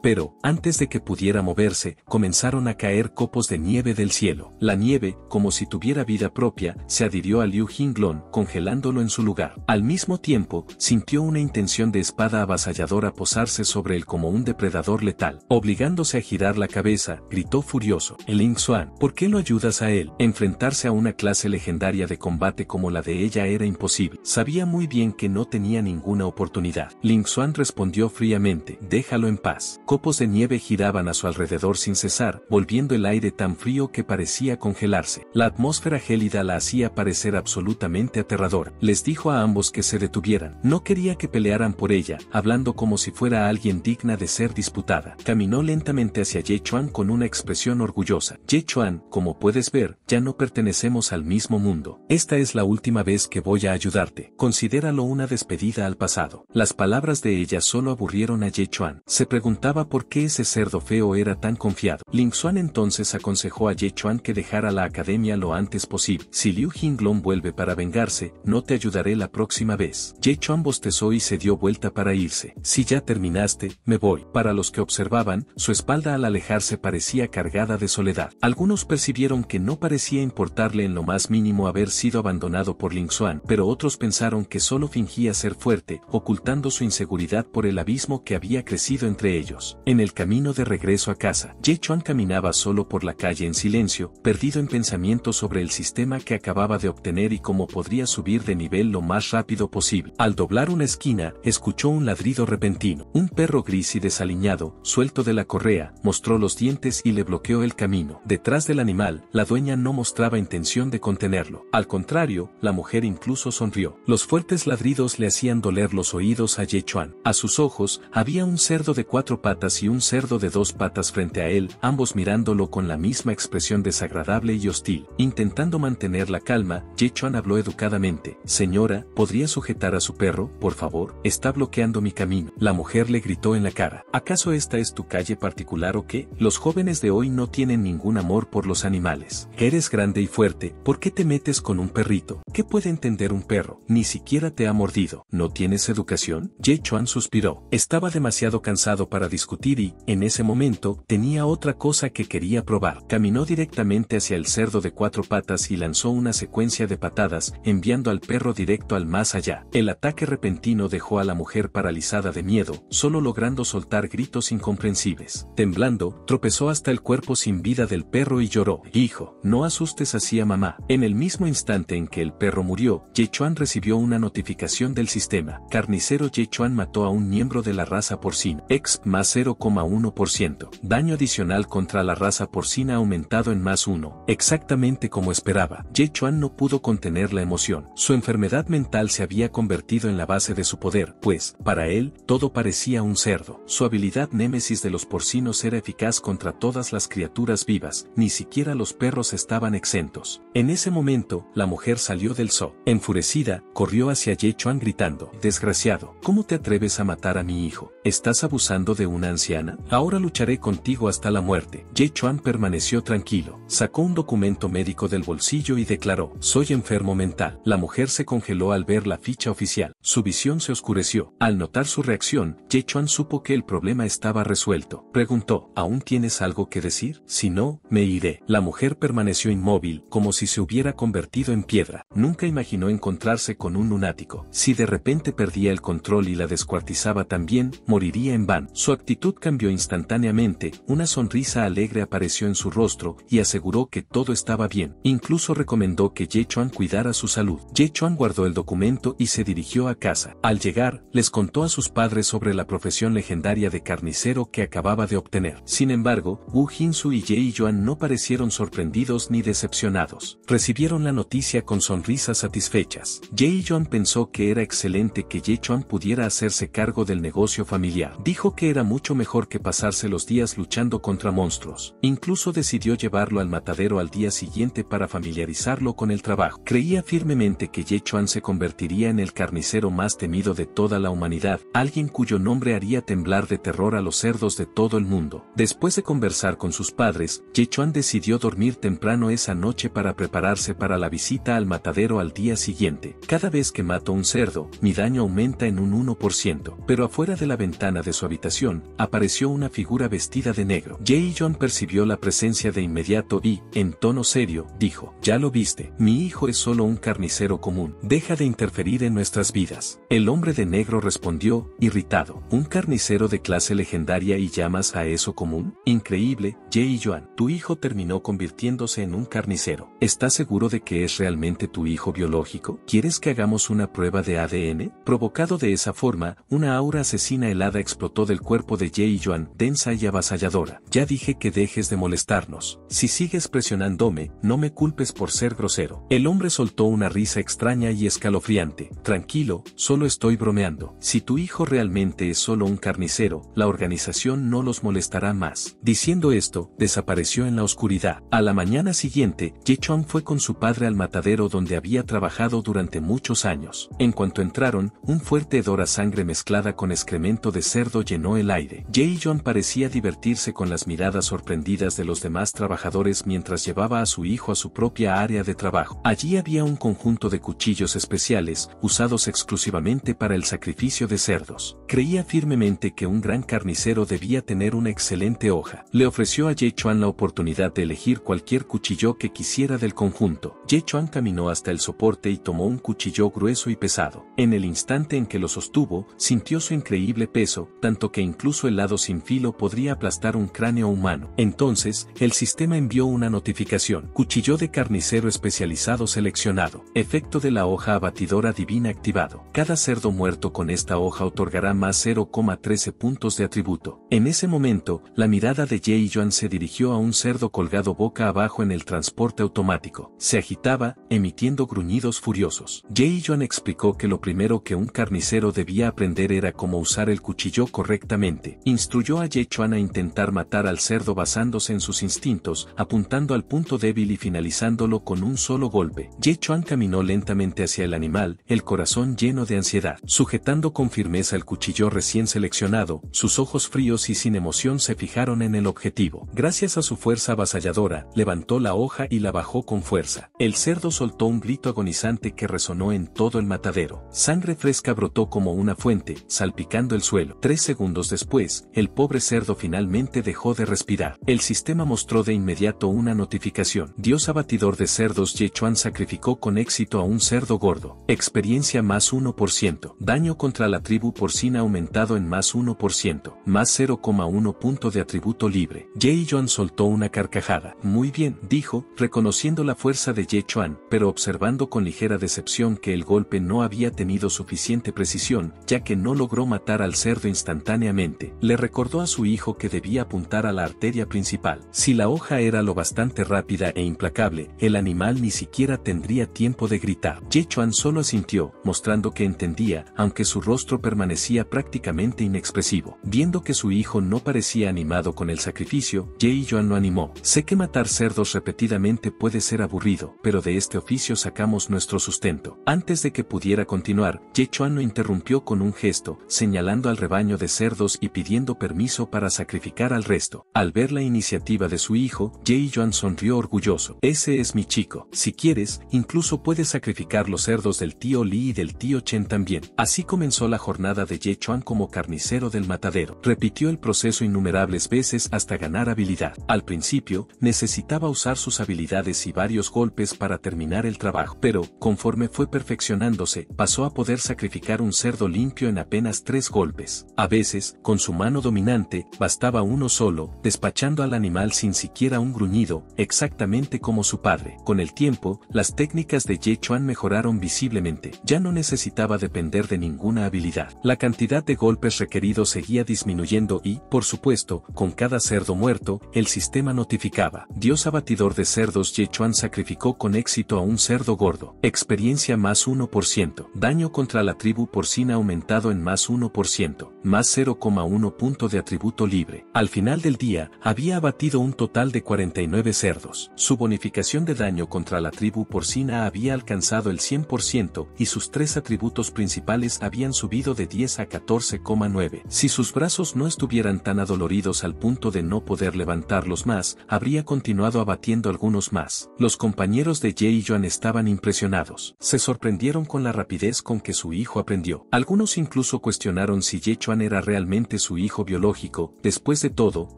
Pero, antes de que pudiera moverse, comenzaron a caer copos de nieve del cielo. La nieve, como si tuviera vida propia, se adhirió a Liu Jinglong, congelándolo en su lugar. Al mismo tiempo, sintió una intención de espada avasalladora posarse sobre él como un depredador letal. Obligándose a girar la cabeza, gritó furioso. Ling Xuan, ¿por qué lo ayudas a él? Enfrentarse a una clase legendaria de combate como la de ella era imposible. Sabía muy bien que no tenía ninguna oportunidad. Ling Xuan respondió fríamente, déjalo en paz. Copos de nieve giraban a su alrededor sin cesar, volviendo el aire tan frío que parecía congelarse. La atmósfera gélida la hacía parecer absolutamente aterradora. Les dijo a ambos que se detuvieran. No quería que pelearan por ella, hablando como si fuera alguien digna de ser disputada. Caminó lentamente hacia Ye Chuan con una expresión orgullosa. Ye Chuan, como puedes ver, ya no pertenecemos al mismo mundo. Esta es la última vez que voy a ayudarte. Considéralo una despedida al pasado. Las palabras de ella solo aburrieron a Ye Chuan. Se preguntaba por qué ese cerdo feo era tan confiado. Ling Xuan entonces aconsejó a Ye Chuan que dejara la academia lo antes posible. Si Liu Jinglong vuelve para vengarse, no te ayudaré la próxima vez. Ye Chuan bostezó y se dio vuelta para irse. Si ya terminaste, me voy. Para los que observaban, su espalda al alejarse parecía cargada de soledad. Algunos percibieron que no parecía importarle en lo más mínimo haber sido abandonado por Ling Xuan, pero otros pensaron que solo fingía ser fuerte, ocultando su inseguridad por el abismo que había crecido entre ellos. En el camino de regreso a casa, Ye Chuan caminaba solo por la calle en silencio, perdido en pensamientos sobre el sistema que acababa de obtener y cómo podría subir de nivel lo más rápido posible. Al doblar una esquina, escuchó un ladrido repentino. Un perro gris y desaliñado, suelto de la correa, mostró los dientes y le bloqueó el camino. Detrás del animal, la dueña no mostraba intención de contenerlo. Al contrario, la mujer incluso sonrió. Los fuertes ladridos le hacían doler los oídos a Ye Chuan. A sus ojos, había un cerdo de 4 patas y un cerdo de 2 patas frente a él, ambos mirándolo con la misma expresión desagradable y hostil. Intentando mantener la calma, Ye Chuan habló educadamente. Señora, ¿podría sujetar a su perro, por favor? Está bloqueando mi camino. La mujer le gritó en la cara. ¿Acaso esta es tu calle particular o qué? Los jóvenes de hoy y no tienen ningún amor por los animales. Eres grande y fuerte, ¿por qué te metes con un perrito? ¿Qué puede entender un perro? Ni siquiera te ha mordido. ¿No tienes educación? Ye Chuan suspiró. Estaba demasiado cansado para discutir y, en ese momento, tenía otra cosa que quería probar. Caminó directamente hacia el cerdo de 4 patas y lanzó una secuencia de patadas, enviando al perro directo al más allá. El ataque repentino dejó a la mujer paralizada de miedo, solo logrando soltar gritos incomprensibles. Temblando, tropezó hasta el cuerpo sin vida del perro y lloró. Hijo, no asustes así a mamá. En el mismo instante en que el perro murió, Ye Chuan recibió una notificación del sistema. Carnicero Ye Chuan mató a un miembro de la raza porcina. Exp más 0,1%. Daño adicional contra la raza porcina aumentado en más 1. Exactamente como esperaba. Ye Chuan no pudo contener la emoción. Su enfermedad mental se había convertido en la base de su poder, pues, para él, todo parecía un cerdo. Su habilidad némesis de los porcinos era eficaz contra todas las criaturas vivas, ni siquiera los perros estaban exentos. En ese momento, la mujer salió del zoo. Enfurecida, corrió hacia Ye Chuan gritando: «Desgraciado, ¿cómo te atreves a matar a mi hijo? ¿Estás abusando de una anciana? Ahora lucharé contigo hasta la muerte». Ye Chuan permaneció tranquilo. Sacó un documento médico del bolsillo y declaró: «Soy enfermo mental». La mujer se congeló al ver la ficha oficial. Su visión se oscureció. Al notar su reacción, Ye Chuan supo que el problema estaba resuelto. Preguntó: «¿Aún tienes algo que decir? Si no, me iré». La mujer permaneció inmóvil, como si se hubiera convertido en piedra. Nunca imaginó encontrarse con un lunático. Si de repente perdía el control y la descuartizaba también, moriría en vano. Su actitud cambió instantáneamente, una sonrisa alegre apareció en su rostro y aseguró que todo estaba bien. Incluso recomendó que Ye Chuan cuidara su salud. Ye Chuan guardó el documento y se dirigió a casa. Al llegar, les contó a sus padres sobre la profesión legendaria de carnicero que acababa de obtener. Sin embargo, Wu Jinsu y Ye Yuan no parecieron sorprendidos ni decepcionados. Recibieron la noticia con sonrisas satisfechas. Ye Yuan pensó que era excelente que Ye Chuan pudiera hacerse cargo del negocio familiar. Dijo que era mucho mejor que pasarse los días luchando contra monstruos. Incluso decidió llevarlo al matadero al día siguiente para familiarizarlo con el trabajo. Creía firmemente que Ye Chuan se convertiría en el carnicero más temido de toda la humanidad, alguien cuyo nombre haría temblar de terror a los cerdos de todo el mundo. Después de conversar con sus padres, Ye Chuan decidió dormir temprano esa noche para prepararse para la visita al matadero al día siguiente. Cada vez que mato un cerdo, mi daño aumenta en un 1%. Pero afuera de la ventana de su habitación, apareció una figura vestida de negro. Ye Yuan percibió la presencia de inmediato y, en tono serio, dijo: «Ya lo viste, mi hijo es solo un carnicero común. Deja de interferir en nuestras vidas». El hombre de negro respondió, irritado: «¿Un carnicero de clase legendaria y llamas a eso común? Increíble, Ye Yuan. Tu hijo terminó convirtiéndose en un carnicero. ¿Estás seguro de que es realmente tu hijo biológico? ¿Quieres que hagamos una prueba de ADN?» Provocado de esa forma, una aura asesina helada explotó del cuerpo de Ye Yuan, densa y avasalladora. «Ya dije que dejes de molestarnos. Si sigues presionándome, no me culpes por ser grosero». El hombre soltó una risa extraña y escalofriante. «Tranquilo, solo estoy bromeando. Si tu hijo realmente es solo un carnicero, la organización no los molestará más». Diciendo esto, desapareció en la oscuridad. A la mañana siguiente, Ye Chuan fue con su padre al matadero donde había trabajado durante muchos años. En cuanto entraron, un fuerte hedor a sangre mezclada con excremento de cerdo llenó el aire. Ye Yuan parecía divertirse con las miradas sorprendidas de los demás trabajadores mientras llevaba a su hijo a su propia área de trabajo. Allí había un conjunto de cuchillos especiales, usados exclusivamente para el sacrificio de cerdos. Creía firmemente que un gran carnicero debía tener una excelente hoja. Le ofreció a Ye Chuan la oportunidad de elegir cualquier cuchillo que quisiera del conjunto. Ye Chuan caminó hasta el soporte y tomó un cuchillo grueso y pesado. En el instante en que lo sostuvo, sintió su increíble peso, tanto que incluso el lado sin filo podría aplastar un cráneo humano. Entonces, el sistema envió una notificación: cuchillo de carnicero especializado seleccionado. Efecto de la hoja abatidora divina activado. Cada cerdo muerto con esta hoja otorgará más 0,13 puntos de atributo. En ese momento, la mirada de Ye Yuan se dirigió a un cerdo colgado boca abajo en el transporte automático. Se agitaba, emitiendo gruñidos furiosos. Ye Yuan explicó que lo primero que un carnicero debía aprender era cómo usar el cuchillo correctamente. Instruyó a Ye Chuan a intentar matar al cerdo basándose en sus instintos, apuntando al punto débil y finalizándolo con un solo golpe. Ye Chuan caminó lentamente hacia el animal, el corazón lleno de ansiedad. Sujetando con firmeza el cuchillo recién seleccionado, sus ojos fríos y sin emoción se fijaron en el objetivo. vivo. Gracias a su fuerza avasalladora, levantó la hoja y la bajó con fuerza. El cerdo soltó un grito agonizante que resonó en todo el matadero. Sangre fresca brotó como una fuente, salpicando el suelo. 3 segundos después, el pobre cerdo finalmente dejó de respirar. El sistema mostró de inmediato una notificación. Dios abatidor de cerdos Yechuan sacrificó con éxito a un cerdo gordo. Experiencia más 1%. Daño contra la tribu porcina aumentado en más 1%. Más 0,1 punto de atributo libre. Yechuan soltó una carcajada. Muy bien, dijo, reconociendo la fuerza de Yechuan, pero observando con ligera decepción que el golpe no había tenido suficiente precisión, ya que no logró matar al cerdo instantáneamente. Le recordó a su hijo que debía apuntar a la arteria principal. Si la hoja era lo bastante rápida e implacable, el animal ni siquiera tendría tiempo de gritar. Yechuan solo asintió, mostrando que entendía, aunque su rostro permanecía prácticamente inexpresivo. Viendo que su hijo no parecía animado con el sacrificio, Yechuan lo animó. Sé que matar cerdos repetidamente puede ser aburrido, pero de este oficio sacamos nuestro sustento. Antes de que pudiera continuar, Yechuan lo interrumpió con un gesto, señalando al rebaño de cerdos y pidiendo permiso para sacrificar al resto. Al ver la iniciativa de su hijo, Yechuan sonrió orgulloso. Ese es mi chico. Si quieres, incluso puedes sacrificar los cerdos del tío Li y del tío Chen también. Así comenzó la jornada de Yechuan como carnicero del matadero. Repitió el proceso innumerables veces hasta ganar habilidad. Al principio, necesitaba usar sus habilidades y varios golpes para terminar el trabajo, pero, conforme fue perfeccionándose, pasó a poder sacrificar un cerdo limpio en apenas 3 golpes. A veces, con su mano dominante, bastaba uno solo, despachando al animal sin siquiera un gruñido, exactamente como su padre. Con el tiempo, las técnicas de Yechuan mejoraron visiblemente. Ya no necesitaba depender de ninguna habilidad. La cantidad de golpes requeridos seguía disminuyendo y, por supuesto, con cada cerdo muerto, el sistema notificaba. Dios abatidor de cerdos Yechuan sacrificó con éxito a un cerdo gordo. Experiencia más 1%. Daño contra la tribu porcina aumentado en más 1%. Más 0,1 punto de atributo libre. Al final del día, había abatido un total de 49 cerdos. Su bonificación de daño contra la tribu porcina había alcanzado el 100% y sus 3 atributos principales habían subido de 10 a 14,9. Si sus brazos no estuvieran tan adoloridos al punto de no poder levantarlos más, habría continuado abatiendo algunos más. Los compañeros de Yechuan estaban impresionados. Se sorprendieron con la rapidez con que su hijo aprendió. Algunos incluso cuestionaron si Yechuan era realmente su hijo biológico. Después de todo,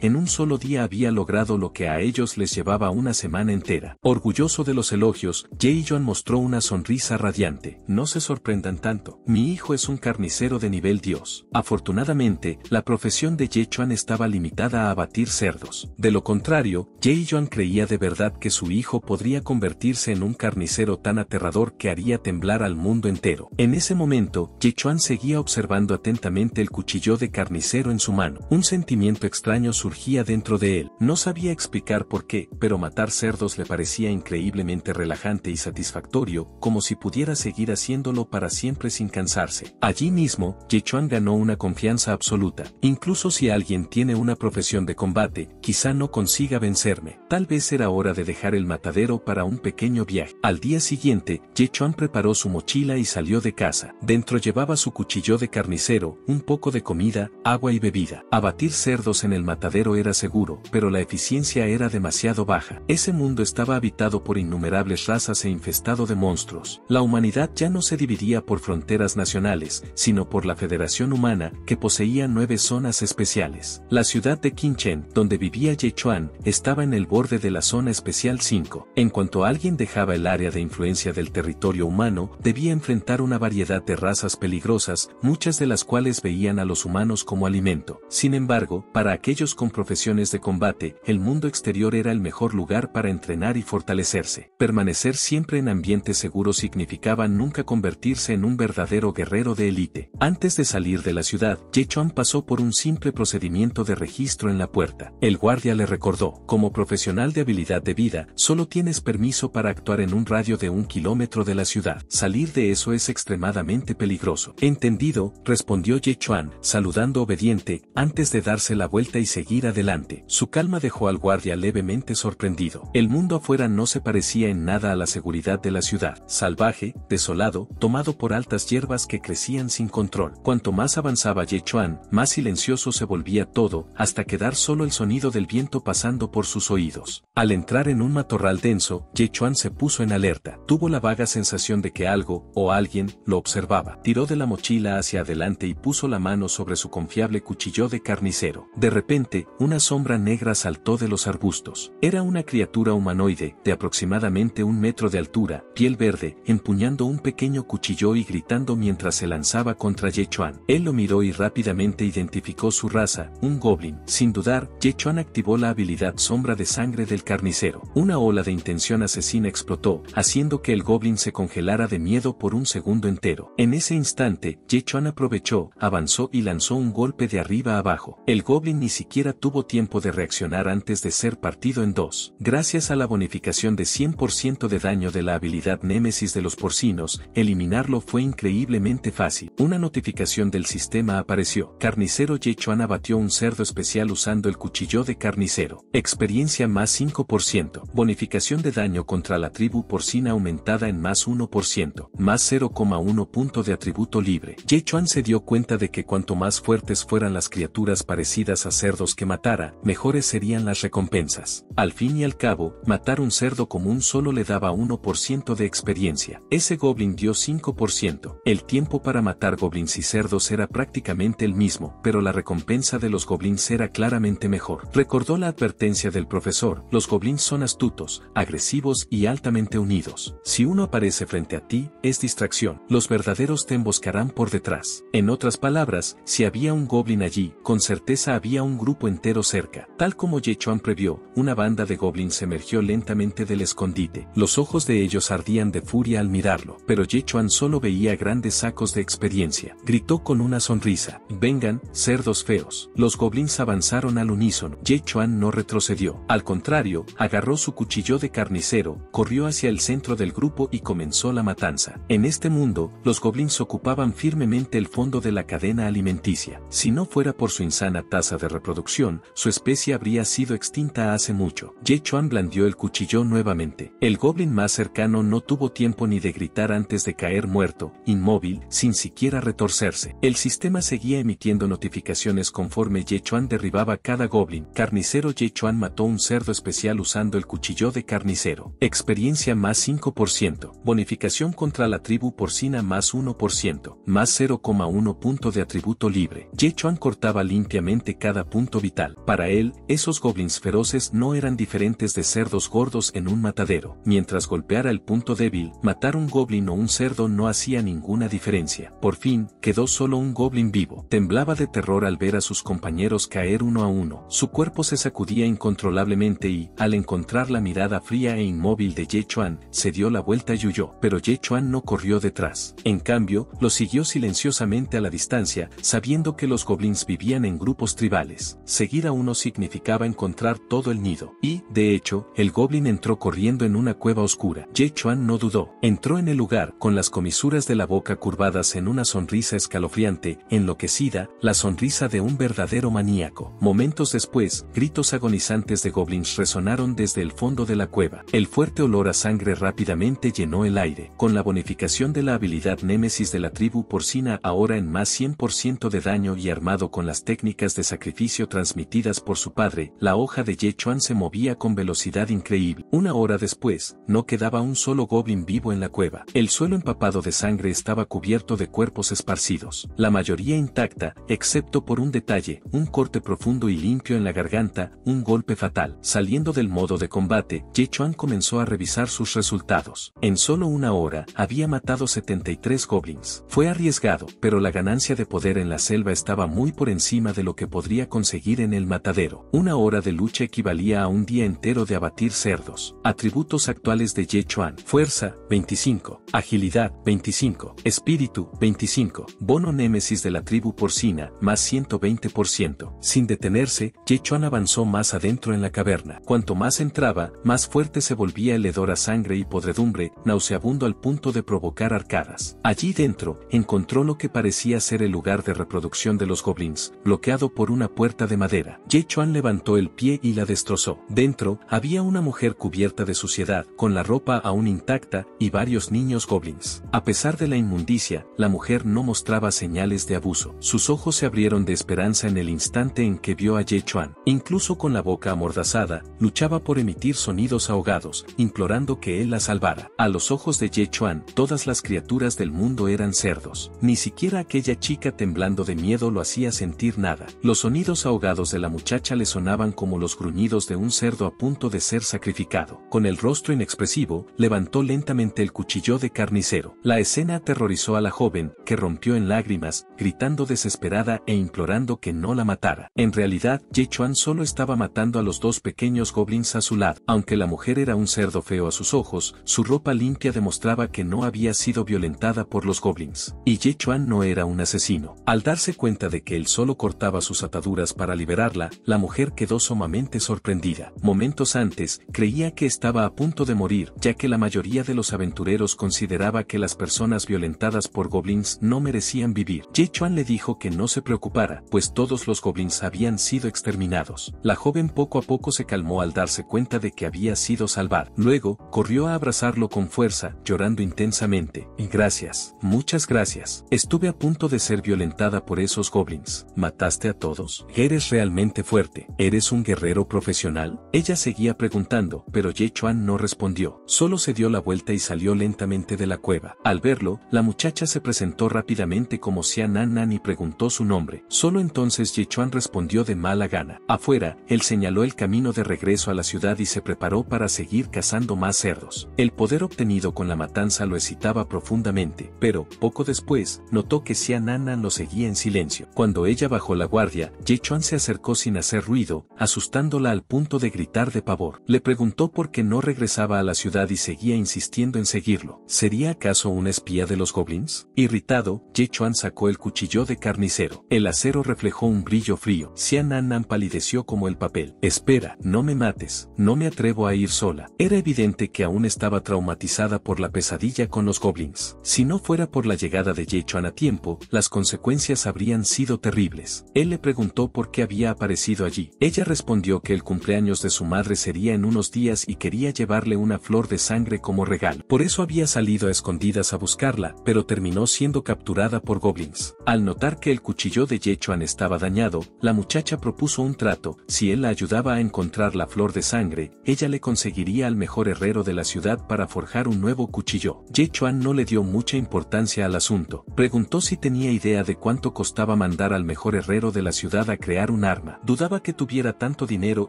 en un solo día había logrado lo que a ellos les llevaba una semana entera. Orgulloso de los elogios, Yechuan mostró una sonrisa radiante. No se sorprendan tanto. Mi hijo es un carnicero de nivel Dios. Afortunadamente, la profesión de Yechuan estaba limitada a abatir cerdos. De lo contrario, Yechuan creía de verdad que su hijo podría convertirse en un carnicero tan aterrador que haría temblar al mundo entero. En ese momento, Yechuan seguía observando atentamente el cuchillo de carnicero en su mano. Un sentimiento extraño surgía dentro de él. No sabía explicar por qué, pero matar cerdos le parecía increíblemente relajante y satisfactorio, como si pudiera seguir haciéndolo para siempre sin cansarse. Allí mismo, Yechuan ganó una confianza absoluta. Incluso si alguien tiene una profesión de combate, quizá no consiga vencerme. Tal vez era hora de dejar el matadero para un pequeño viaje. Al día siguiente, Yechuan preparó su mochila y salió de casa. Dentro llevaba su cuchillo de carnicero, un poco de comida, agua y bebida. Abatir cerdos en el matadero era seguro, pero la eficiencia era demasiado baja. Ese mundo estaba habitado por innumerables razas e infestado de monstruos. La humanidad ya no se dividía por fronteras nacionales, sino por la Federación Humana, que poseía 9 zonas especiales. La ciudad de Qinchen, donde vivía Yechuan, estaba en el borde de la zona especial 5. En cuanto alguien dejaba el área de influencia del territorio humano, debía enfrentar una variedad de razas peligrosas, muchas de las cuales veían a los humanos como alimento. Sin embargo, para aquellos con profesiones de combate, el mundo exterior era el mejor lugar para entrenar y fortalecerse. Permanecer siempre en ambientes seguros significaba nunca convertirse en un verdadero guerrero de élite. Antes de salir de la ciudad, Yechuan pasó por un simple procedimiento de registro en la puerta. El guardia le recordó: como profesional de habilidad de vida, solo tienes permiso para actuar en un radio de 1 kilómetro de la ciudad. Salir de eso es extremadamente peligroso. Entendido, respondió Yechuan, saludando obediente, antes de darse la vuelta y seguir adelante. Su calma dejó al guardia levemente sorprendido. El mundo afuera no se parecía en nada a la seguridad de la ciudad. Salvaje, desolado, tomado por altas hierbas que crecían sin control. Cuanto más avanzaba Yechuan, más silencioso se volvía todo, hasta quedar solo el sonido del viento pasando por sus oídos. Al entrar en un matorral denso, Ye Chuan se puso en alerta. Tuvo la vaga sensación de que algo, o alguien, lo observaba. Tiró de la mochila hacia adelante y puso la mano sobre su confiable cuchillo de carnicero. De repente, una sombra negra saltó de los arbustos. Era una criatura humanoide, de aproximadamente 1 metro de altura, piel verde, empuñando un pequeño cuchillo y gritando mientras se lanzaba contra Ye Chuan. Él lo miró y rápidamente identificó su raza, un goblin. Sin dudar, Ye Chuan activó la habilidad sombra de sangre del carnicero. Una ola de intención asesina explotó, haciendo que el goblin se congelara de miedo por un segundo entero. En ese instante, Ye Chuan aprovechó, avanzó y lanzó un golpe de arriba a abajo. El goblin ni siquiera tuvo tiempo de reaccionar antes de ser partido en dos. Gracias a la bonificación de 100% de daño de la habilidad Némesis de los porcinos, eliminarlo fue increíblemente fácil. Una notificación del sistema apareció. Carnicero Ye Chuan abatió un cerdo especial usando el cuchillo de carnicero. Experiencia más 5%. Bonificación de daño contra la tribu porcina aumentada en más 1%. Más 0,1 punto de atributo libre. Ye Chuan se dio cuenta de que cuanto más fuertes fueran las criaturas parecidas a cerdos que matara, mejores serían las recompensas. Al fin y al cabo, matar un cerdo común solo le daba 1% de experiencia. Ese goblin dio 5%. El tiempo para matar goblins y cerdos era prácticamente el mismo, pero la recompensa de los goblins era claramente mejor. Recordó la advertencia del profesor: los goblins son astutos, agresivos y altamente unidos. Si uno aparece frente a ti, es distracción. Los verdaderos te emboscarán por detrás. En otras palabras, si había un goblin allí, con certeza había un grupo entero cerca. Tal como Ye Chuan previó, una banda de goblins emergió lentamente del escondite. Los ojos de ellos ardían de furia al mirarlo, pero Ye Chuan solo veía grandes sacos de experiencia. Gritó con una sonrisa: «Vengan, cerdos feos». Los goblins avanzaron al unísono. Ye Chuan no retrocedió. Al contrario, agarró su cuchillo de carnicero, corrió hacia el centro del grupo y comenzó la matanza. En este mundo, los goblins ocupaban firmemente el fondo de la cadena alimenticia. Si no fuera por su insana tasa de reproducción, su especie habría sido extinta hace mucho. Ye Chuan blandió el cuchillo nuevamente. El goblin más cercano no tuvo tiempo ni de gritar antes de caer muerto, inmóvil, sin siquiera retorcerse. El sistema seguía emitiendo notificaciones conforme Ye Chuan derribaba cada goblin. Carnicero Ye Chuan mató un cerdo especial usando el cuchillo de carnicero. Experiencia más 5%. Bonificación contra la tribu porcina más 1%. Más 0,1 punto de atributo libre. Ye Chuan cortaba limpiamente cada punto vital. Para él, esos goblins feroces no eran diferentes de cerdos gordos en un matadero. Mientras golpeara el punto débil, matar un goblin o un cerdo no hacía ninguna diferencia. Por fin, quedó solo un goblin vivo. Temblaba de terror al ver a sus compañeros caer uno a uno. Su cuerpo se sacudía incontrolablemente y, al encontrar la mirada fría e inmóvil de Ye Chuan, se dio la vuelta y huyó. Pero Ye Chuan no corrió detrás. En cambio, lo siguió silenciosamente a la distancia, sabiendo que los goblins vivían en grupos tribales. Seguir a uno significaba encontrar todo el nido. Y, de hecho, el goblin entró corriendo en una cueva oscura. Ye Chuan no dudó. Entró en el lugar, con las comisuras de la boca curvadas en una sonrisa escalofriante, enloquecida, la sonrisa de un verdadero maníaco. Momentos después, gritos agonizantes de goblins resonaron desde el fondo de la cueva. El fuerte olor a sangre rápidamente llenó el aire. Con la bonificación de la habilidad Némesis de la tribu porcina ahora en más 100% de daño y armado con las técnicas de sacrificio transmitidas por su padre, la hoja de Ye Chuan se movía con velocidad increíble. Una hora después, no quedaba un solo goblin vivo en la cueva. El suelo empapado de sangre estaba cubierto de cuerpos esparcidos, la mayoría intacta, excepto por un detalle: un corte profundo y limpio en la garganta, un golpe fatal. Saliendo del modo de combate, Ye Chuan comenzó a revisar sus resultados. En solo una hora, había matado 73 goblins. Fue arriesgado, pero la ganancia de poder en la selva estaba muy por encima de lo que podría conseguir en el matadero. Una hora de lucha equivalía a un día entero de abatir cerdos. Atributos actuales de Ye Chuan: fuerza, 25, agilidad, 25, espíritu, 25, bono némesis de la tribu porcina, más 120%. Sin detenerse, Ye Chuan avanzó más adentro en la caverna. Cuanto más entraba, más fuerte se volvía el hedor a sangre y podredumbre, nauseabundo al punto de provocar arcadas. Allí dentro, encontró lo que parecía ser el lugar de reproducción de los goblins, bloqueado por una puerta de madera. Ye Chuan levantó el pie y la destrozó. Dentro, había una mujer cubierta de suciedad, con la ropa aún intacta, y varios niños goblins. A pesar de la inmundicia, la mujer no mostraba señales de abuso. Sus ojos se abrieron de esperanza en el instante en que vio a Ye Chuan. Chuan. Incluso con la boca amordazada, luchaba por emitir sonidos ahogados, implorando que él la salvara. A los ojos de Ye Chuan, todas las criaturas del mundo eran cerdos. Ni siquiera aquella chica temblando de miedo lo hacía sentir nada. Los sonidos ahogados de la muchacha le sonaban como los gruñidos de un cerdo a punto de ser sacrificado. Con el rostro inexpresivo, levantó lentamente el cuchillo de carnicero. La escena aterrorizó a la joven, que rompió en lágrimas, gritando desesperada e implorando que no la matara. En realidad, Ye Chuan solo estaba matando a los dos pequeños goblins a su lado. Aunque la mujer era un cerdo feo a sus ojos, su ropa limpia demostraba que no había sido violentada por los goblins. Y Ye Chuan no era un asesino. Al darse cuenta de que él solo cortaba sus ataduras para liberarla, la mujer quedó sumamente sorprendida. Momentos antes, creía que estaba a punto de morir, ya que la mayoría de los aventureros consideraba que las personas violentadas por goblins no merecían vivir. Ye Chuan le dijo que no se preocupara, pues todos los goblins habían sido exterminados. La joven poco a poco se calmó al darse cuenta de que había sido salvada. Luego, corrió a abrazarlo con fuerza, llorando intensamente. Y gracias, muchas gracias. Estuve a punto de ser violentada por esos goblins. ¿Mataste a todos? Eres realmente fuerte. ¿Eres un guerrero profesional? Ella seguía preguntando, pero Ye Chuan no respondió. Solo se dio la vuelta y salió lentamente de la cueva. Al verlo, la muchacha se presentó rápidamente como Xia Nan Nan y preguntó su nombre. Solo entonces Ye Chuan respondió de mala gana. Afuera, él señaló el camino de regreso a la ciudad y se preparó para seguir cazando más cerdos. El poder obtenido con la matanza lo excitaba profundamente, pero, poco después, notó que Xia Nan Nan lo seguía en silencio. Cuando ella bajó la guardia, Ye Chuan se acercó sin hacer ruido, asustándola al punto de gritar de pavor. Le preguntó por qué no regresaba a la ciudad y seguía insistiendo en seguirlo. ¿Sería acaso un espía de los goblins? Irritado, Ye Chuan sacó el cuchillo de carnicero. El acero reflejó un brillo frío. Xia Nan Nan palideció como el papel. Espera, no me mates, no me atrevo a ir sola. Era evidente que aún estaba traumatizada por la pesadilla con los goblins. Si no fuera por la llegada de Ye Chuan a tiempo, las consecuencias habrían sido terribles. Él le preguntó por qué había aparecido allí. Ella respondió que el cumpleaños de su madre sería en unos días y quería llevarle una flor de sangre como regalo. Por eso había salido a escondidas a buscarla, pero terminó siendo capturada por goblins. Al notar que el cuchillo de Ye Chuan estaba dañado, la muchacha propuso un trato. Si él la ayudaba a encontrar la flor de sangre, ella le conseguiría al mejor herrero de la ciudad para forjar un nuevo cuchillo. Ye Chuan no le dio mucha importancia al asunto. Preguntó si tenía idea de cuánto costaba mandar al mejor herrero de la ciudad a crear un arma. Dudaba que tuviera tanto dinero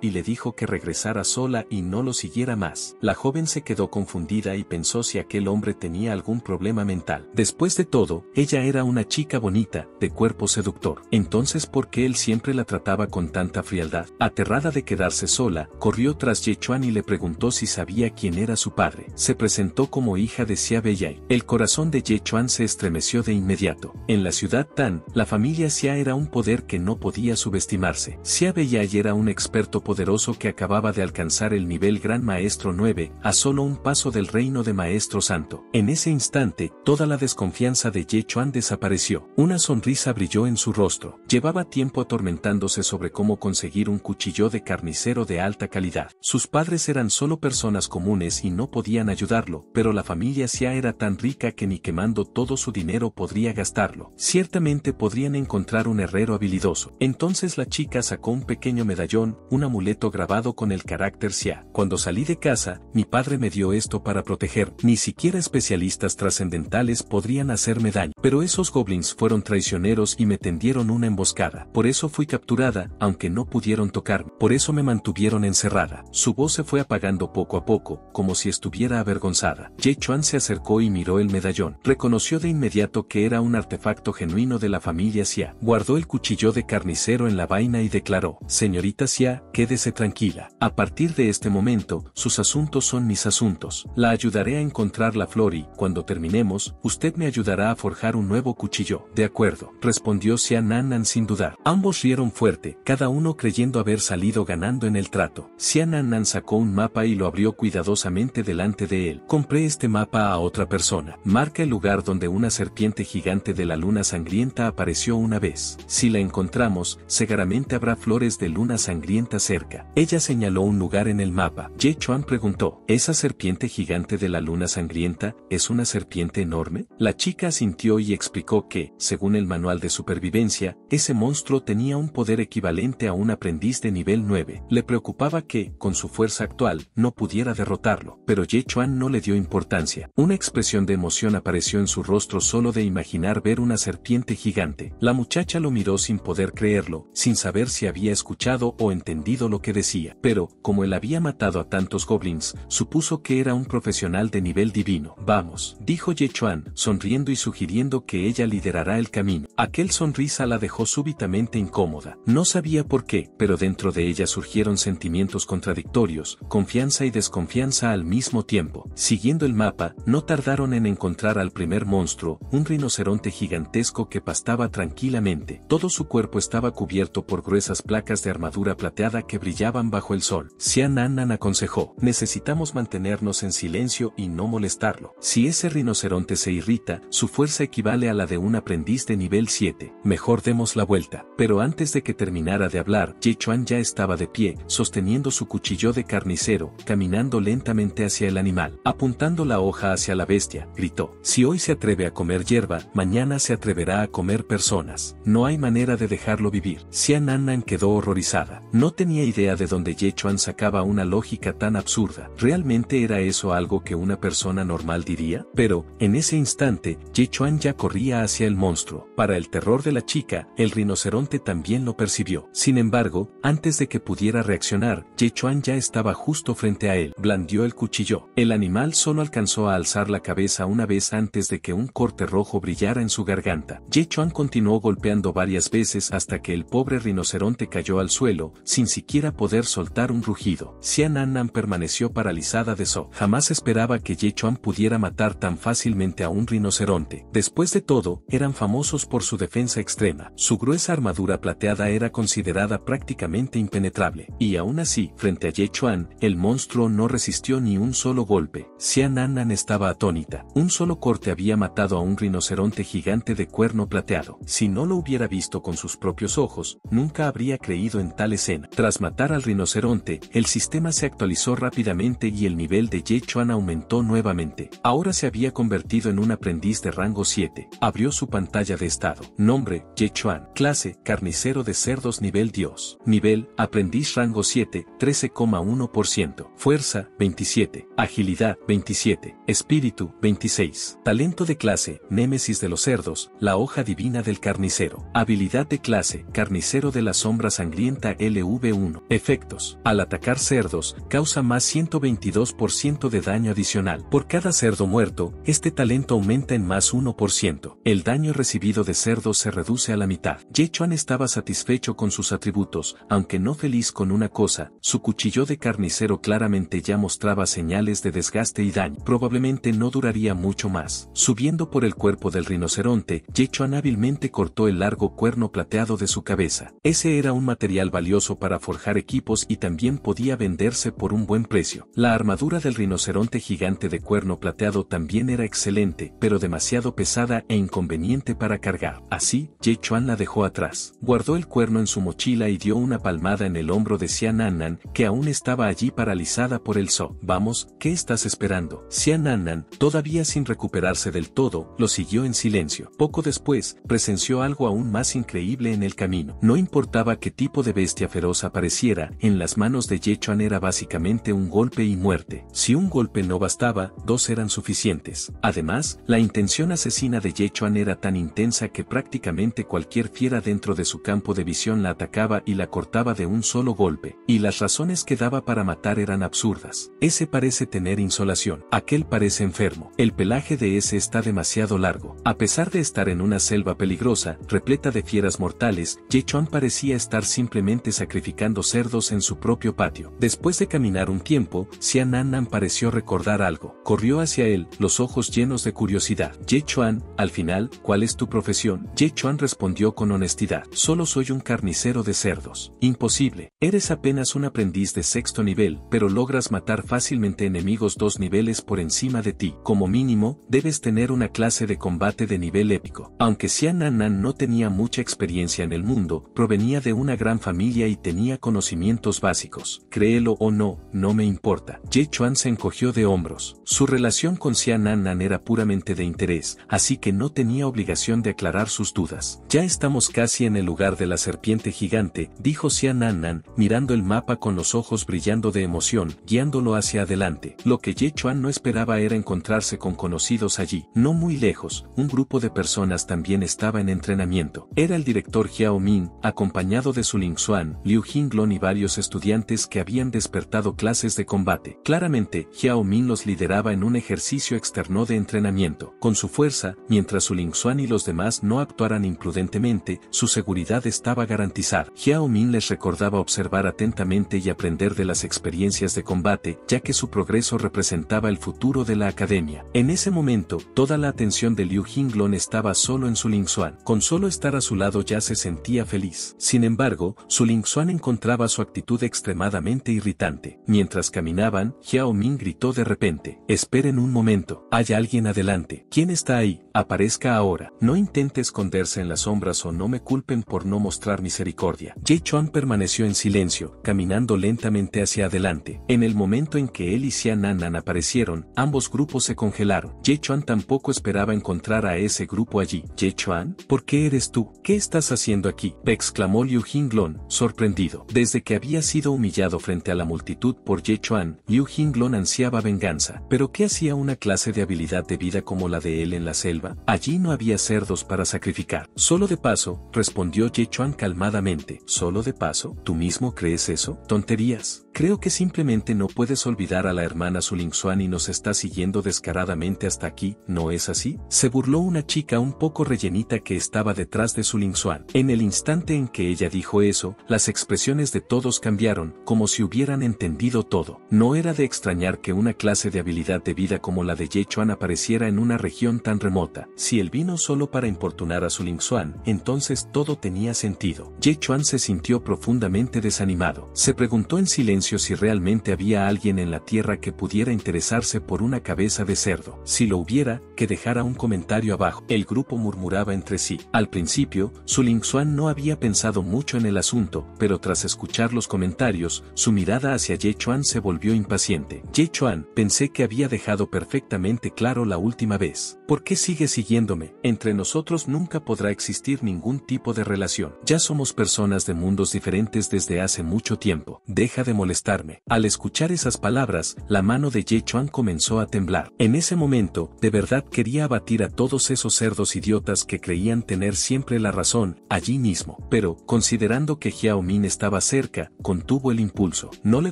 y le dijo que regresara sola y no lo siguiera más. La joven se quedó confundida y pensó si aquel hombre tenía algún problema mental. Después de todo, ella era una chica bonita, de cuerpo seductor. Entonces, ¿por qué él siempre la trataba con tanta frialdad? Aterrada de quedarse sola, corrió tras Ye Chuan y le preguntó si sabía quién era su padre. Se presentó como hija de Xia Beiyai. El corazón de Ye Chuan se estremeció de inmediato. En la ciudad Tan, la familia Xia era un poder que no podía subestimarse. Xia Beiyai era un experto poderoso que acababa de alcanzar el nivel Gran Maestro 9, a solo un paso del reino de Maestro Santo. En ese instante, toda la desconfianza de Ye Chuan desapareció. Una sonrisa brilló en su rostro. Llevaba tiempo atormentándose sobre cómo conseguir un cuchillo de carnicero de alta calidad. Sus padres eran solo personas comunes y no podían ayudarlo, pero la familia Xia era tan rica que ni quemando todo su dinero podría gastarlo. Ciertamente podrían encontrar un herrero habilidoso. Entonces la chica sacó un pequeño medallón, un amuleto grabado con el carácter Xia. Cuando salí de casa, mi padre me dio esto para proteger. Ni siquiera especialistas trascendentales podrían hacerme daño. Pero esos goblins fueron traicioneros y me tendieron una emboscada. Por eso fui capturada, aunque no pudieron tocarme. Por eso me mantuvieron encerrada. Su voz se fue apagando poco a poco, como si estuviera avergonzada. Ye Chuan se acercó y miró el medallón. Reconoció de inmediato que era un artefacto genuino de la familia Xia. Guardó el cuchillo de carnicero en la vaina y declaró: Señorita Xia, quédese tranquila. A partir de este momento, sus asuntos son mis asuntos. La ayudaré a encontrar la flor y, cuando terminemos, usted me ayudará a forjar un nuevo cuchillo. De acuerdo, respondió Xia Nan Nan sin dudar. Ambos rieron fuerte, cada uno creyendo haber salido ganando en el trato. Xia Nan Nan sacó un mapa y lo abrió cuidadosamente delante de él. Compré este mapa a otra persona. Marca el lugar donde una serpiente gigante de la luna sangrienta apareció una vez. Si la encontramos, seguramente habrá flores de luna sangrienta cerca. Ella señaló un lugar en el mapa. Ye Chuan preguntó: ¿esa serpiente gigante de la luna sangrienta es una serpiente enorme? La chica asintió y explicó que, según el manual de supervivencia, ese monstruo tenía un poder equivalente frente a un aprendiz de nivel 9. Le preocupaba que, con su fuerza actual, no pudiera derrotarlo, pero Ye Chuan no le dio importancia. Una expresión de emoción apareció en su rostro solo de imaginar ver una serpiente gigante. La muchacha lo miró sin poder creerlo, sin saber si había escuchado o entendido lo que decía. Pero, como él había matado a tantos goblins, supuso que era un profesional de nivel divino. Vamos, dijo Ye Chuan, sonriendo y sugiriendo que ella liderará el camino. Aquel sonrisa la dejó súbitamente incómoda. No sabía por qué, pero dentro de ella surgieron sentimientos contradictorios, confianza y desconfianza al mismo tiempo. Siguiendo el mapa, no tardaron en encontrar al primer monstruo, un rinoceronte gigantesco que pastaba tranquilamente. Todo su cuerpo estaba cubierto por gruesas placas de armadura plateada que brillaban bajo el sol. Xian Nan aconsejó: necesitamos mantenernos en silencio y no molestarlo. Si ese rinoceronte se irrita, su fuerza equivale a la de un aprendiz de nivel 7. Mejor demos la vuelta. Pero antes de que terminara de hablar, Ye Chuan ya estaba de pie, sosteniendo su cuchillo de carnicero, caminando lentamente hacia el animal. Apuntando la hoja hacia la bestia, gritó: si hoy se atreve a comer hierba, mañana se atreverá a comer personas. No hay manera de dejarlo vivir. Xian Nan quedó horrorizada. No tenía idea de dónde Ye Chuan sacaba una lógica tan absurda. ¿Realmente era eso algo que una persona normal diría? Pero, en ese instante, Ye Chuan ya corría hacia el monstruo. Para el terror de la chica, el rinoceronte también lo percibió. Sin embargo, antes de que pudiera reaccionar, Ye Chuan ya estaba justo frente a él. Blandió el cuchillo. El animal solo alcanzó a alzar la cabeza una vez antes de que un corte rojo brillara en su garganta. Ye Chuan continuó golpeando varias veces hasta que el pobre rinoceronte cayó al suelo, sin siquiera poder soltar un rugido. Xian Nan permaneció paralizada de shock. Jamás esperaba que Ye Chuan pudiera matar tan fácilmente a un rinoceronte. Después de todo, eran famosos por su defensa extrema. Su gruesa armadura plateada era considerada prácticamente impenetrable. Y aún así, frente a Ye Chuan, el monstruo no resistió ni un solo golpe. Xian Nan estaba atónita. Un solo corte había matado a un rinoceronte gigante de cuerno plateado. Si no lo hubiera visto con sus propios ojos, nunca habría creído en tal escena. Tras matar al rinoceronte, el sistema se actualizó rápidamente y el nivel de Ye Chuan aumentó nuevamente. Ahora se había convertido en un aprendiz de rango 7. Abrió su pantalla de estado. Nombre: Ye Chuan. Clase: carnicero de cerdos nivel Dios. Nivel: aprendiz rango 7, 13,1%. Fuerza: 27. Agilidad: 27. Espíritu: 26. Talento de clase: Némesis de los cerdos, la hoja divina del carnicero. Habilidad de clase: carnicero de la sombra sangrienta LV1. Efectos: al atacar cerdos, causa más 122% de daño adicional. Por cada cerdo muerto, este talento aumenta en más 1%. El daño recibido de cerdos se reduce a la mitad. Ye Chuan estaba satisfecho con sus atributos, aunque no feliz con una cosa: su cuchillo de carnicero claramente ya mostraba señales de desgaste y daño. Probablemente no duraría mucho más. Subiendo por el cuerpo del rinoceronte, Ye Chuan hábilmente cortó el largo cuerno plateado de su cabeza. Ese era un material valioso para forjar equipos y también podía venderse por un buen precio. La armadura del rinoceronte gigante de cuerno plateado también era excelente, pero demasiado pesada e inconveniente para cargar. Así, Ye Chuan la dejó atrás. Guardó el cuerno en su mochila y dio una palmada en el hombro de Xian Nan, que aún estaba allí paralizada por el shock. Vamos, ¿qué estás esperando? Xian Nan, todavía sin recuperarse del todo, lo siguió en silencio. Poco después, presenció algo aún más increíble en el camino. No importaba qué tipo de bestia feroz apareciera, en las manos de Ye Chuan era básicamente un golpe y muerte. Si un golpe no bastaba, dos eran suficientes. Además, la intención asesina de Ye Chuan era tan intensa que prácticamente cualquier fiera dentro de su campo de visión la atacaba y la cortaba de un solo golpe. Y las razones que daba para matar eran absurdas. Ese parece tener insolación. Aquel parece enfermo. El pelaje de ese está demasiado largo. A pesar de estar en una selva peligrosa, repleta de fieras mortales, Ye Chuan parecía estar simplemente sacrificando cerdos en su propio patio. Después de caminar un tiempo, Xian Nan pareció recordar algo. Corrió hacia él, los ojos llenos de curiosidad. Ye Chuan, al final, ¿cuál es tu profesión? Ye Chuan respondió con honestidad: solo soy un carnicero de cerdos. Imposible. Eres apenas un aprendiz de sexto nivel, pero logras matar fácilmente enemigos 2 niveles por encima de ti. Como mínimo, debes tener una clase de combate de nivel épico. Aunque Xian Nan no tenía mucha experiencia en el mundo, provenía de una gran familia y tenía conocimientos básicos. Créelo o no, no me importa. Ye Chuan se encogió de hombros. Su relación con Xian Nan era puramente de interés, así que no tenía obligación de aclarar sus dudas. Ya estamos casi en el lugar de la serpiente gigante, dijo Xianan, mirando el mapa con los ojos brillando de emoción, guiándolo hacia adelante. Lo que Ye Chuan no esperaba era encontrarse con conocidos allí. No muy lejos, un grupo de personas también estaba en entrenamiento. Era el director Jiao Min, acompañado de Su Lingxuan, Liu Jinglong y varios estudiantes que habían despertado clases de combate. Claramente, Jiao Min los lideraba en un ejercicio externo de entrenamiento. Con su fuerza, mientras Su Lingxuan y los demás no actuaran imprudentemente, su seguridad estaba garantizada. Jiao Min les recordaba observar atentamente y aprender de las experiencias de combate, ya que su progreso representaba el futuro de la academia. En ese momento, toda la atención de Liu Jinglong estaba solo en Su Lingxuan. Con solo estar a su lado ya se sentía feliz. Sin embargo, Su Lingxuan encontraba su actitud extremadamente irritante. Mientras caminaban, Jiao Min gritó de repente: «Esperen un momento, hay alguien adelante. ¿Quién está ahí? Aparezca ahora. No intente esconderse en las sombras o no me culpen por no mostrar misericordia». Ye Chuan permaneció en silencio, caminando lentamente hacia adelante. En el momento en que él y Xianan aparecieron, ambos grupos se congelaron. Ye Chuan tampoco esperaba encontrar a ese grupo allí. «Ye Chuan, ¿por qué eres tú? ¿Qué estás haciendo aquí?», exclamó Liu Jinglong, sorprendido. Desde que había sido humillado frente a la multitud por Ye Chuan, Liu Jinglong ansiaba venganza. ¿Pero qué hacía una clase de habilidad de vida como la de él en la selva? Allí no había cerdos para sacrificar. «Solo de paso», respondió Ye Chuan calmadamente. «¿Solo de paso? ¿Tú mismo crees eso? Tonterías. Creo que simplemente no puedes olvidar a la hermana Su Lingxuan y nos está siguiendo descaradamente hasta aquí, ¿no es así?», se burló una chica un poco rellenita que estaba detrás de Su Lingxuan. En el instante en que ella dijo eso, las expresiones de todos cambiaron, como si hubieran entendido todo. No era de extrañar que una clase de habilidad de vida como la de Ye Chuan apareciera en una región tan remota. Si él vino solo para importunar a Su Lingxuan, entonces todo tenía sentido. Ye Chuan se sintió profundamente desanimado. Se preguntó en silencio si realmente había alguien en la tierra que pudiera interesarse por una cabeza de cerdo. Si lo hubiera, que dejara un comentario abajo. El grupo murmuraba entre sí. Al principio, Su Lingxuan no había pensado mucho en el asunto, pero tras escuchar los comentarios, su mirada hacia Ye Chuan se volvió impaciente. «Ye Chuan, pensé que había dejado perfectamente claro la última vez. ¿Por qué sigues siguiéndome? Entre nosotros nunca podrá existir ningún tipo de relación. Ya somos personas de mundos diferentes desde hace mucho tiempo. Deja de molestarme». Al escuchar esas palabras, la mano de Ye Chuan comenzó a temblar. En ese momento, de verdad quería abatir a todos esos cerdos idiotas que creían tener siempre la razón, allí mismo. Pero, considerando que Jiao Min estaba cerca, contuvo el impulso. No le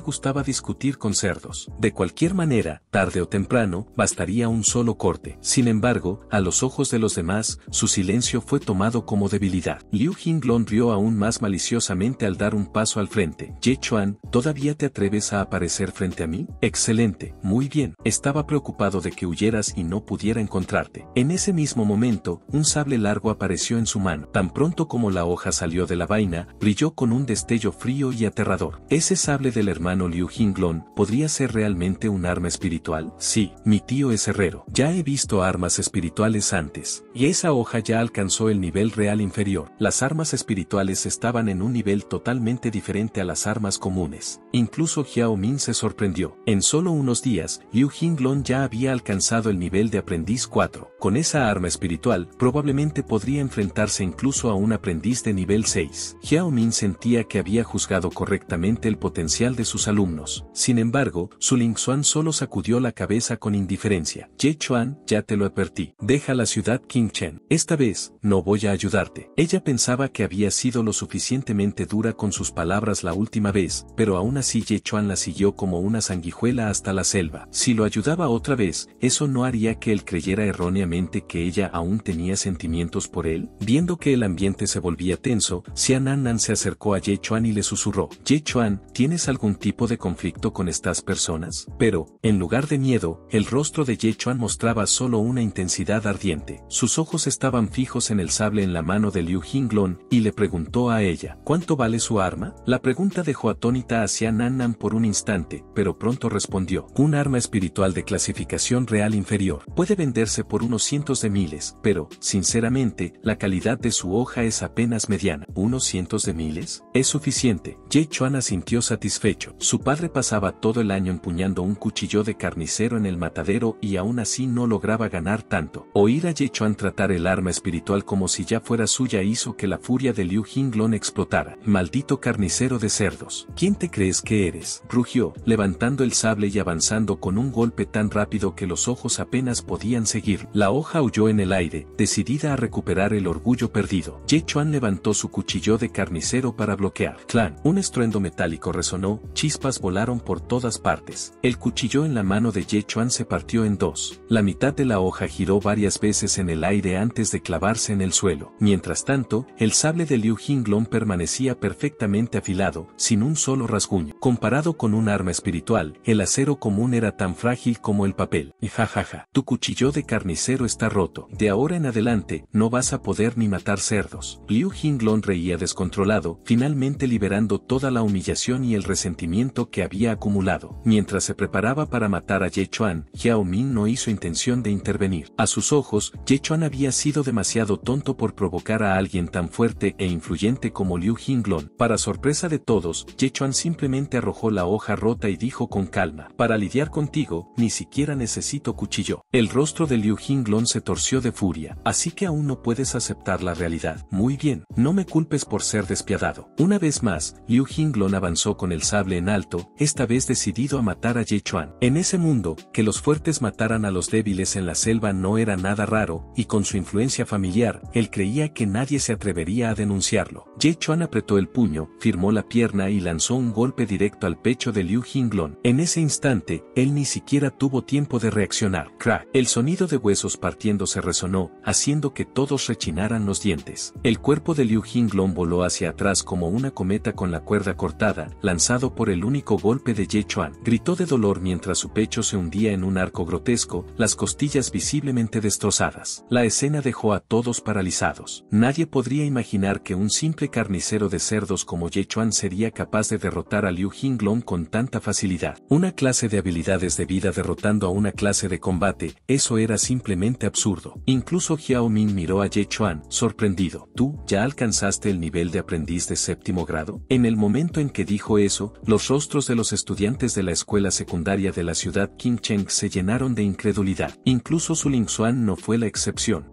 gustaba discutir con cerdos. De cualquier manera, tarde o temprano, bastaría un solo corte. Sin embargo, a los ojos de los demás, su silencio fue tomado como debilidad. Liu Jinglong rió aún más maliciosamente al dar un paso al frente. «Ye Chuan, ¿todavía te atreves a aparecer frente a mí? Excelente, muy bien. Estaba preocupado de que huyeras y no pudiera encontrarte». En ese mismo momento, un sable largo apareció en su mano. Tan pronto como la hoja salió de la vaina, brilló con un destello frío y aterrador. ¿Ese sable del hermano Liu Jinglong podría ser realmente un arma espiritual? Sí, mi tío es herrero. Ya he visto armas espirituales antes. Y esa hoja ya alcanzó el nivel real inferior. Las armas espirituales estaban en un nivel totalmente diferente a las armas comunes. Incluso Jiao Min se sorprendió. En solo unos días, Liu Jinglong ya había alcanzado el nivel de aprendiz 4. Con esa arma espiritual, probablemente podría enfrentarse incluso a un aprendiz de nivel 6. Jiao Min sentía que había juzgado correctamente el potencial de sus alumnos. Sin embargo, Su Lingxuan solo sacudió la cabeza con indiferencia. «Ye Chuan, ya te lo advertí. Deja la ciudad Qingchen. Esta vez, no voy a ayudarte». Ella pensaba que había sido lo suficientemente dura con sus palabras la última vez, pero aún así Ye Chuan la siguió como una sanguijuela hasta la selva. Si lo ayudaba otra vez, eso no haría que él creyera erróneamente que ella aún tenía sentimientos por él. Viendo que el ambiente se volvía tenso, Xianan se acercó a Ye Chuan y le susurró: «Ye Chuan, ¿tienes algún tipo de conflicto con estas personas?». Pero, en lugar de miedo, el rostro de Ye Chuan mostraba solo una intensidad ardiente. Sus ojos estaban fijos en el sable en la mano de Liu Jinglong, y le preguntó a ella: «¿Cuánto vale su arma?». La pregunta dejó atónita a Xianan por un instante, pero pronto respondió: «Un arma espiritual de clasificación real inferior. Puede venderse por unos cientos de miles, pero, sinceramente, la calidad de su hoja es apenas mediana». «¿Unos cientos de miles? Es suficiente». Ye Chuan asintió satisfecho. Su padre pasaba todo el año empuñando un cuchillo de carnicero en el matadero y aún así no lograba ganar tanto. Oír a Ye Chuan tratar el arma espiritual como si ya fuera suya hizo que la furia de Liu Jinglong Jinglong explotara. «Maldito carnicero de cerdos. ¿Quién te crees que eres?», rugió, levantando el sable y avanzando con un golpe tan rápido que los ojos apenas podían seguir. La hoja huyó en el aire, decidida a recuperar el orgullo perdido. Ye Chuan levantó su cuchillo de carnicero para bloquear. ¡Clan! Un estruendo metálico resonó, chispas volaron por todas partes. El cuchillo en la mano de Ye Chuan se partió en dos. La mitad de la hoja giró varias veces en el aire antes de clavarse en el suelo. Mientras tanto, el sable de Liu Jinglong permanecía perfectamente afilado, sin un solo rasguño. Comparado con un arma espiritual, el acero común era tan frágil como el papel. Jajaja, tu cuchillo de carnicero está roto. De ahora en adelante, no vas a poder ni matar cerdos. Liu Jinglong reía descontrolado, finalmente liberando toda la humillación y el resentimiento que había acumulado. Mientras se preparaba para matar a Ye Chuan, Xiao Ming no hizo intención de intervenir. A sus ojos, Ye Chuan había sido demasiado tonto por provocar a alguien tan fuerte e influyente como Liu Jinglong. Para sorpresa de todos, Ye Chuan simplemente arrojó la hoja rota y dijo con calma: «Para lidiar contigo, ni siquiera necesito cuchillo». El rostro de Liu Jinglong se torció de furia. «Así que aún no puedes aceptar la realidad. Muy bien, no me culpes por ser despiadado». Una vez más, Liu Jinglong avanzó con el sable en alto, esta vez decidido a matar a Ye Chuan. En ese mundo, que los fuertes mataran a los débiles en la selva no era nada raro, y con su influencia familiar, él creía que nadie se atrevería a denunciarlo. Ye Chuan apretó el puño, firmó la pierna y lanzó un golpe directo al pecho de Liu Jinglong. En ese instante, él ni siquiera tuvo tiempo de reaccionar. Crack. El sonido de huesos partiéndose resonó, haciendo que todos rechinaran los dientes. El cuerpo de Liu Jinglong voló hacia atrás como una cometa con la cuerda cortada, lanzado por el único golpe de Ye Chuan. Gritó de dolor mientras su pecho se hundía en un arco grotesco, las costillas visiblemente destrozadas. La escena dejó a todos paralizados. Nadie podría imaginar que un simple carnicero de cerdos como Ye Chuan sería capaz de derrotar a Liu Jinglong con tanta facilidad. Una clase de habilidades de vida derrotando a una clase de combate, eso era simplemente absurdo. Incluso Xiao Ming miró a Ye Chuan, sorprendido. «¿Tú, ya alcanzaste el nivel de aprendiz de séptimo grado?». En el momento en que dijo eso, los rostros de los estudiantes de la escuela secundaria de la ciudad Qingcheng se llenaron de incredulidad. Incluso Su Lingxuan no fue la excepción.